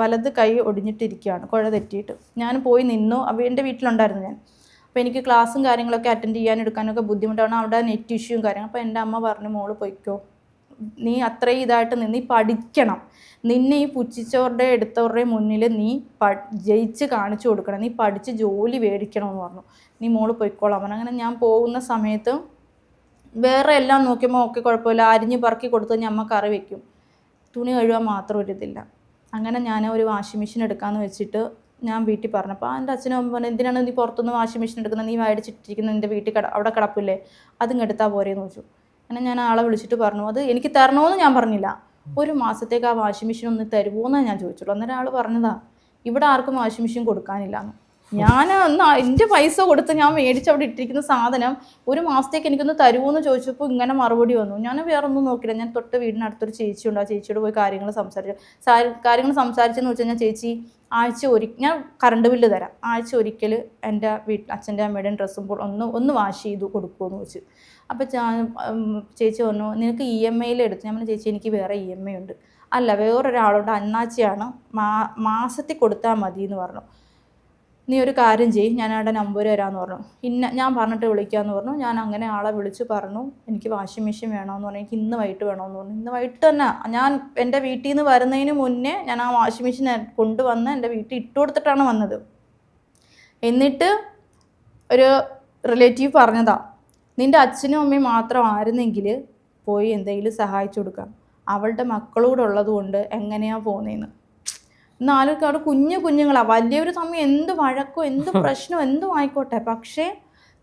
വലത് കൈ ഒടിഞ്ഞിട്ടിരിക്കുകയാണ്, കുഴ തെറ്റിയിട്ട്. ഞാൻ പോയി നിന്നു. എൻ്റെ വീട്ടിലുണ്ടായിരുന്നു ഞാൻ. അപ്പോൾ എനിക്ക് ക്ലാസ്സും കാര്യങ്ങളൊക്കെ അറ്റൻഡ് എടുക്കാനൊക്കെ ബുദ്ധിമുട്ടാണ്, അവിടെ നെറ്റ് ഇഷ്യൂവും കാര്യങ്ങൾ. അപ്പോൾ എൻ്റെ അമ്മ പറഞ്ഞു, മോള് പൊയ്ക്കോ, നീ അത്രയും ഇതായിട്ട് നീ പഠിക്കണം, നിന്നെ ഈ പുച്ഛിച്ചവരുടെ എടുത്തവരുടെ മുന്നിൽ നീ ജയിച്ച് കാണിച്ചു കൊടുക്കണം, നീ പഠിച്ച് ജോലി മേടിക്കണമെന്ന് പറഞ്ഞു. നീ മോള് പൊയ്ക്കോളാൻ പറഞ്ഞു. അങ്ങനെ ഞാൻ പോകുന്ന സമയത്ത് വേറെ എല്ലാം നോക്കിയപ്പോൾ ഒക്കെ കുഴപ്പമില്ല, അരിഞ്ഞ് പറക്കി കൊടുത്ത് കഴിഞ്ഞാൽ അമ്മ കറി വയ്ക്കും, തുണി കഴുകാൻ മാത്രം ഒരിതില്ല. അങ്ങനെ ഞാൻ ഒരു വാഷിംഗ് മെഷീൻ എടുക്കാമെന്ന് വെച്ചിട്ട് ഞാൻ വീട്ടിൽ പറഞ്ഞപ്പോൾ എൻ്റെ അച്ഛനും അമ്മ പറഞ്ഞു, എന്തിനാണ് നീ പുറത്തുനിന്ന് വാഷിംഗ് മെഷീൻ എടുക്കുന്നത്, നീ മേടിച്ചിട്ടിരിക്കുന്ന നിൻ്റെ വീട്ടിൽ അവിടെ കിടപ്പില്ലേ, അതും എടുത്താൽ പോരെയെന്ന് ചോദിച്ചു. അങ്ങനെ ഞാൻ ആളെ വിളിച്ചിട്ട് പറഞ്ഞു, അത് എനിക്ക് തരണമെന്ന് ഞാൻ പറഞ്ഞില്ല, 1 മാസത്തേക്ക് ആ വാഷിംഗ് മെഷീൻ ഒന്ന് തരുമോ എന്നാണ് ഞാൻ ചോദിച്ചുള്ളൂ. അന്നേരം ആൾ പറഞ്ഞതാ, ഇവിടെ ആർക്കും വാഷിംഗ് മെഷീൻ കൊടുക്കാനില്ലാന്ന്. ഞാൻ എൻ്റെ പൈസ കൊടുത്ത് ഞാൻ മേടിച്ച് അവിടെ ഇട്ടിരിക്കുന്ന സാധനം 1 മാസത്തേക്ക് എനിക്കൊന്ന് തരുമോ എന്ന് ചോദിച്ചപ്പോൾ ഇങ്ങനെ മറുപടി വന്നു. ഞാൻ വേറെ ഒന്നും നോക്കില്ല. ഞാൻ തൊട്ട് വീടിനടുത്തൊരു ചേച്ചിയുണ്ട്, ആ ചേച്ചിയോട് പോയി കാര്യങ്ങൾ സംസാരിച്ചെന്ന് വെച്ച് കഴിഞ്ഞാൽ, ചേച്ചി ഞാൻ കറണ്ട് ബില്ല് തരാം, ആഴ്ച ഒരിക്കൽ എൻ്റെ അച്ഛൻ്റെ അമ്മയുടെയും ഡ്രസ്സും ഒന്ന് വാഷ് ചെയ്ത് കൊടുക്കുമെന്ന് വെച്ച്. അപ്പോൾ ചേച്ചി പറഞ്ഞു, നിനക്ക് EMI എടുത്ത്. ഞാൻ പറഞ്ഞു, ചേച്ചി എനിക്ക് വേറെ EMI ഉണ്ട്. അല്ല, വേറൊരാളുണ്ട്, അണ്ണാച്ചിയാണ്, മാസത്തിൽ കൊടുത്താൽ മതി എന്ന് പറഞ്ഞു. നീ ഒരു കാര്യം ചെയ്യ്, ഞാൻ അവിടെ നമ്പർ തരാമെന്ന് പറഞ്ഞു. ഞാൻ പറഞ്ഞിട്ട് വിളിക്കാമെന്ന് പറഞ്ഞു. ഞാൻ അങ്ങനെ ആളെ വിളിച്ച് പറഞ്ഞു, എനിക്ക് വാഷിംഗ് മെഷീൻ വേണമെന്ന് പറഞ്ഞു. എനിക്ക് ഇന്ന് വൈകിട്ട് വേണമെന്ന് പറഞ്ഞു. ഇന്ന് വൈകിട്ട് തന്നെ ഞാൻ എൻ്റെ വീട്ടിൽ നിന്ന് വരുന്നതിന് മുന്നേ ഞാൻ ആ വാഷിംഗ് മെഷീൻ കൊണ്ടുവന്ന് എൻ്റെ വീട്ടിൽ ഇട്ട് കൊടുത്തിട്ടാണ് വന്നത്. എന്നിട്ട് ഒരു റിലേറ്റീവ് പറഞ്ഞതാ, നിൻ്റെ അച്ഛനും അമ്മയും മാത്രം ആയിരുന്നെങ്കിൽ പോയി എന്തെങ്കിലും സഹായിച്ചു കൊടുക്കാം, അവളുടെ മക്കളൂടെ ഉള്ളത് കൊണ്ട് എങ്ങനെയാണ് പോകുന്നതെന്ന്. എന്നാലും അവിടെ കുഞ്ഞുങ്ങളാണ്, വലിയൊരു സമയം എന്ത് വഴക്കോ എന്ത് പ്രശ്നമോ എന്തും ആയിക്കോട്ടെ, പക്ഷേ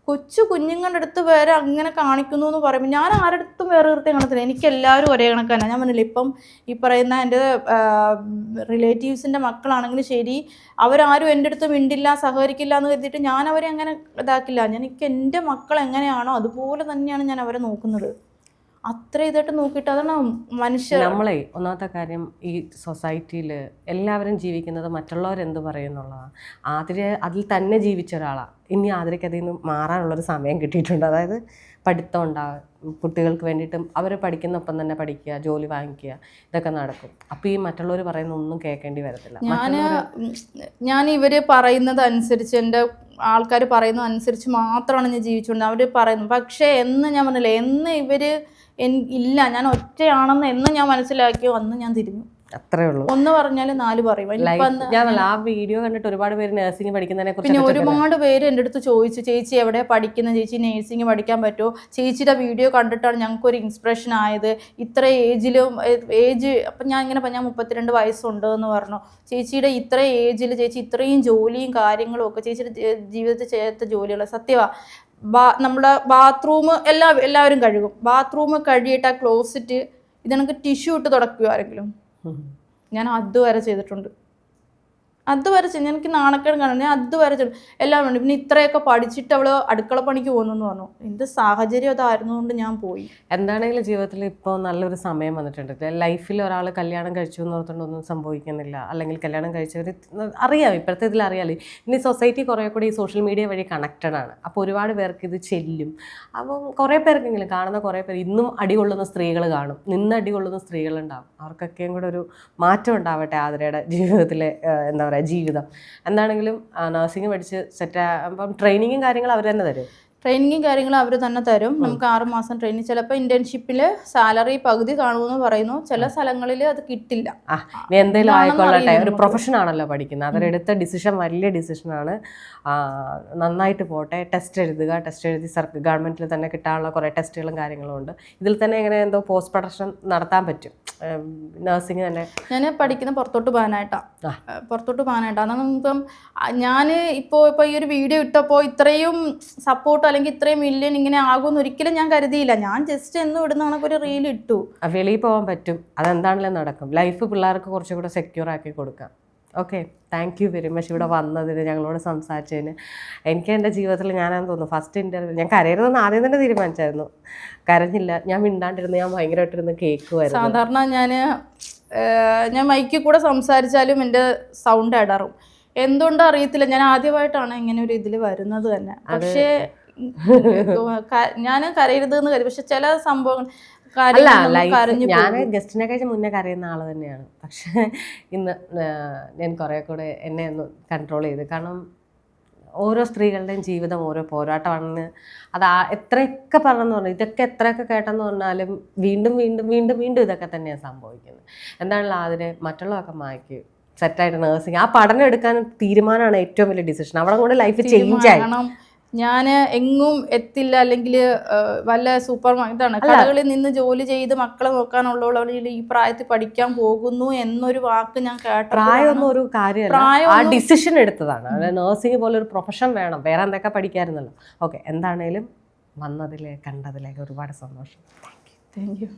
കൊച്ചു കുഞ്ഞുങ്ങളുടെ അടുത്ത് വേറെ അങ്ങനെ കാണിക്കുന്നു എന്ന് പറയുമ്പോൾ ഞാൻ ആരുടെ അടുത്തും വേറെ കൃത്യം കാണത്തില്ല. എനിക്ക് എല്ലാവരും ഒരേ കണക്കാണ്. ഞാൻ പറഞ്ഞില്ല, ഇപ്പം ഈ പറയുന്ന എൻ്റെ റിലേറ്റീവ്സിൻ്റെ മക്കളാണെങ്കിലും ശരി, അവരാരും എൻ്റെ അടുത്ത് മിണ്ടില്ല സഹകരിക്കില്ല എന്ന് കരുതിയിട്ട് ഞാൻ അവരെ അങ്ങനെ ഇതാക്കില്ല. എനിക്ക് എൻ്റെ മക്കൾ എങ്ങനെയാണോ അതുപോലെ തന്നെയാണ് ഞാൻ അവരെ നോക്കുന്നത്. അത്ര ഇതായിട്ട് നോക്കിയിട്ട് അതാണ് മനുഷ്യർ. നമ്മളെ ഒന്നാമത്തെ കാര്യം, ഈ സൊസൈറ്റിയിൽ എല്ലാവരും ജീവിക്കുന്നത് മറ്റുള്ളവരെന്ത് പറയുന്നുള്ളതാണ്. അതിൽ തന്നെ ജീവിച്ച ഒരാളാണ്. ഇനി ആതിരയ്ക്ക് അതിൽ നിന്ന് മാറാനുള്ളൊരു സമയം കിട്ടിയിട്ടുണ്ട്. അതായത് പഠിത്തം ഉണ്ടാകും, കുട്ടികൾക്ക് വേണ്ടിയിട്ടും അവർ പഠിക്കുന്നൊപ്പം തന്നെ പഠിക്കുക, ജോലി വാങ്ങിക്കുക, ഇതൊക്കെ നടക്കും. അപ്പോൾ ഈ മറ്റുള്ളവർ പറയുന്ന ഒന്നും കേൾക്കേണ്ടി വരത്തില്ല. ഞാൻ ഇവർ പറയുന്നത് അനുസരിച്ച്, എൻ്റെ ആൾക്കാർ പറയുന്നത് അനുസരിച്ച് മാത്രമാണ് ഞാൻ ജീവിച്ചുകൊണ്ട് അവർ പറയുന്നത്. പക്ഷേ എന്ന് ഞാൻ പറഞ്ഞില്ലേ, എന്ന് ഇവർ ഇല്ല ഞാൻ ഒറ്റയാണെന്ന് എന്ന് ഞാൻ മനസ്സിലാക്കിയോ അന്ന് ഞാൻ തിരിഞ്ഞു. അത്രേ ഉള്ളൂ. ഒന്ന് പറഞ്ഞാൽ 4 പറയും. ആ വീഡിയോ കണ്ടിട്ട് ഒരുപാട് പേര് നഴ്സിംഗ് പഠിക്കുന്നതിനെ കുറിച്ച്, പിന്നെ ഒരുപാട് പേര് എൻ്റെ അടുത്ത് ചോദിച്ചു, ചേച്ചി എവിടെ പഠിക്കുന്നത്, ചേച്ചി നഴ്സിംഗ് പഠിക്കാൻ പറ്റുമോ, ചേച്ചിയുടെ വീഡിയോ കണ്ടിട്ടാണ് ഞങ്ങൾക്കൊരു ഇൻസ്പിറേഷൻ ആയത്, ഇത്ര ഏജ് അപ്പം ഞാൻ ഇങ്ങനെ ഞാൻ 32 വയസ്സുണ്ട് എന്ന് പറഞ്ഞു. ചേച്ചിയുടെ ഇത്ര ഏജിൽ ചേച്ചി ഇത്രയും ജോലിയും കാര്യങ്ങളും ഒക്കെ ചേച്ചിയുടെ ജീവിതത്തിൽ ചെയ്യാത്ത ജോലികൾ സത്യമാണ്. നമ്മുടെ ബാത്റൂം എല്ലാവരും കഴുകും, ബാത്റൂം കഴുകിയിട്ട് ആ ക്ലോസറ്റ് ഇതെനിക്ക് ടിഷ്യൂ ഇട്ട് തുടയ്ക്കുമോ ആരെങ്കിലും, ഞാൻ അതുവരെ ചെയ്തിട്ടുണ്ട്. അതുവരെ ചെയ്തു. എനിക്ക് നാണക്കേട് കാണും. ഞാൻ അതുവരെ ചെയ്തു എല്ലാം വേണ്ടി. പിന്നെ ഇത്രയൊക്കെ പഠിച്ചിട്ട് അവള് അടുക്കള പണിക്ക് പോകുന്നു പറഞ്ഞു. എൻ്റെ സാഹചര്യം അതായിരുന്നുകൊണ്ട് ഞാൻ പോയി. എന്താണെങ്കിലും ജീവിതത്തിൽ ഇപ്പോൾ നല്ലൊരു സമയം വന്നിട്ടുണ്ട്. ലൈഫിൽ ഒരാൾ കല്യാണം കഴിച്ചു എന്ന് ഓർത്തുകൊണ്ടൊന്നും സംഭവിക്കുന്നില്ല. അല്ലെങ്കിൽ കല്യാണം കഴിച്ചവർ അറിയാം, ഇപ്പോഴത്തെ ഇതിൽ അറിയാമല്ലോ. ഇനി സൊസൈറ്റി കുറേ കൂടി ഈ സോഷ്യൽ മീഡിയ വഴി കണക്റ്റഡ് ആണ്. അപ്പോൾ ഒരുപാട് പേർക്ക് ഇത് ചെല്ലും. അപ്പം കുറേ പേർക്കെങ്കിലും കാണുന്ന കുറേ പേർ ഇന്നും അടികൊള്ളുന്ന സ്ത്രീകൾ കാണും, നിന്ന് അടികൊള്ളുന്ന സ്ത്രീകളുണ്ടാവും. അവർക്കൊക്കെയും കൂടെ ഒരു മാറ്റം ഉണ്ടാവട്ടെ ആതിരയുടെ ജീവിതത്തിലെ എന്താ പറയുക ജീവിതം. എന്താണെങ്കിലും നഴ്സിംഗ് പഠിച്ച് അപ്പം ട്രെയിനിങ്ങും കാര്യങ്ങളും അവർ തന്നെ തരും. ട്രെയിനിങ്ങും കാര്യങ്ങളും അവർ തന്നെ തരും. നമുക്ക് 6 മാസം ട്രെയിനിങ്. ചിലപ്പോൾ ഇന്റേൺഷിപ്പിൽ സാലറി പകുതി കാണുമെന്ന് പറയുന്നു. ചില സ്ഥലങ്ങളിൽ അത് കിട്ടില്ല. ഇനി എന്തെങ്കിലും ആയിക്കൊള്ളട്ടെ, ഒരു പ്രൊഫഷൻ ആണല്ലോ പഠിക്കുന്നത്. അവരെടുത്ത ഡിസിഷൻ വലിയ ഡിസിഷനാണ്. നന്നായിട്ട് പോട്ടെ. ടെസ്റ്റ് എഴുതുക. ടെസ്റ്റ് എഴുതി ഗവൺമെൻറ്റിൽ തന്നെ കിട്ടാനുള്ള കുറേ ടെസ്റ്റുകളും കാര്യങ്ങളും ഉണ്ട്. ഇതിൽ തന്നെ ഇങ്ങനെ എന്തോ പോസ്റ്റ് പ്രൊഡക്ഷൻ നടത്താൻ പറ്റും. നഴ്സിംഗ് തന്നെ ഞാൻ പഠിക്കുന്ന പുറത്തോട്ട് പോകാനായിട്ടാണ്. അതാണ് ഇപ്പം ഞാൻ ഇപ്പോൾ ഈ ഒരു വീഡിയോ ഇട്ടപ്പോൾ ഇത്രയും സപ്പോർട്ട് അല്ലെങ്കിൽ ഇത്രയും മില്യൺ ഇങ്ങനെ ആകുമെന്ന് ഒരിക്കലും ഞാൻ കരുതിയില്ല. ഞാൻ ജസ്റ്റ് എന്നും ഇടുന്ന കണക്കൊരു റീൽ ഇട്ടു. വെളിയിൽ പോകാൻ പറ്റും, അതെന്താണെങ്കിലും നടക്കും. ലൈഫ് പിള്ളേർക്ക് കുറച്ചുകൂടെ സെക്യൂർ ആക്കി കൊടുക്കാം. Okay, thank you very much ഇവിടെ വന്നതിന്, ഞങ്ങളോട് സംസാരിച്ചതിന്. എനിക്ക് എൻ്റെ ജീവിതത്തിൽ ഞാനാണെന്ന് തോന്നുന്നു ഫസ്റ്റ് ഇൻ്റർവ്യൂ ഞാൻ കരയരുതെന്ന് ആദ്യം തന്നെ തീരുമാനിച്ചായിരുന്നു. കരഞ്ഞില്ല, ഞാൻ മിണ്ടാണ്ടിരുന്നു, ഞാൻ ഭയങ്കരമായിട്ടിരുന്ന് കേൾക്കുമായിരുന്നു. സാധാരണ ഞാൻ മൈക്കിൽ കൂടെ സംസാരിച്ചാലും എൻ്റെ സൗണ്ട് ഇടറും. എന്തുകൊണ്ടോ അറിയത്തില്ല. ഞാൻ ആദ്യമായിട്ടാണ് ഇങ്ങനെ ഒരു ഇതിൽ വരുന്നത് തന്നെ. പക്ഷേ ഞാൻ കരയരുതെന്ന് കരുതി. പക്ഷെ ചില സംഭവങ്ങൾ ഞാൻ ഗസ്റ്റിനെ കഴിച്ച് മുന്നേ കരയുന്ന ആൾ തന്നെയാണ്. പക്ഷേ ഇന്ന് ഞാൻ കുറേ കൂടെ എന്നെ ഒന്ന് കൺട്രോൾ ചെയ്ത്. കാരണം ഓരോ സ്ത്രീകളുടെയും ജീവിതം ഓരോ പോരാട്ടമാണെന്ന് അത് എത്രയൊക്കെ പറഞ്ഞെന്ന് പറഞ്ഞു, ഇതൊക്കെ എത്രയൊക്കെ കേട്ടെന്ന് പറഞ്ഞാലും വീണ്ടും വീണ്ടും വീണ്ടും വീണ്ടും ഇതൊക്കെ തന്നെയാണ് സംഭവിക്കുന്നത്. എന്താണല്ലോ അതിന് മറ്റുള്ളതൊക്കെ മാറ്റി സെറ്റായിട്ട് നഴ്സിംഗ് ആ പഠനം എടുക്കാൻ തീരുമാനമാണ് ഏറ്റവും വലിയ ഡിസിഷൻ. അവിടെ കൊണ്ട് ലൈഫ് ചേഞ്ച് ആയി. ഞാൻ എങ്ങും എത്തില്ല, അല്ലെങ്കിൽ വല്ല സൂപ്പർ ഇതാണ് കടകളിൽ നിന്ന് ജോലി ചെയ്ത് മക്കളെ നോക്കാനുള്ളവർ ഈ പ്രായത്തിൽ പഠിക്കാൻ പോകുന്നു എന്നൊരു വാക്ക് ഞാൻ കേട്ട. പ്രായമൊന്നും ഒരു കാര്യമല്ല, ആ ഡിസിഷൻ എടുത്തതാണ്. നഴ്സിംഗ് പോലെ ഒരു പ്രൊഫഷൻ വേണം, വേറെ എന്തൊക്കെ പഠിക്കാമായിരുന്നല്ലോ. ഓക്കെ, എന്താണേലും വന്നതിലെ കണ്ടതിലേക്ക് ഒരുപാട് സന്തോഷം. Thank you.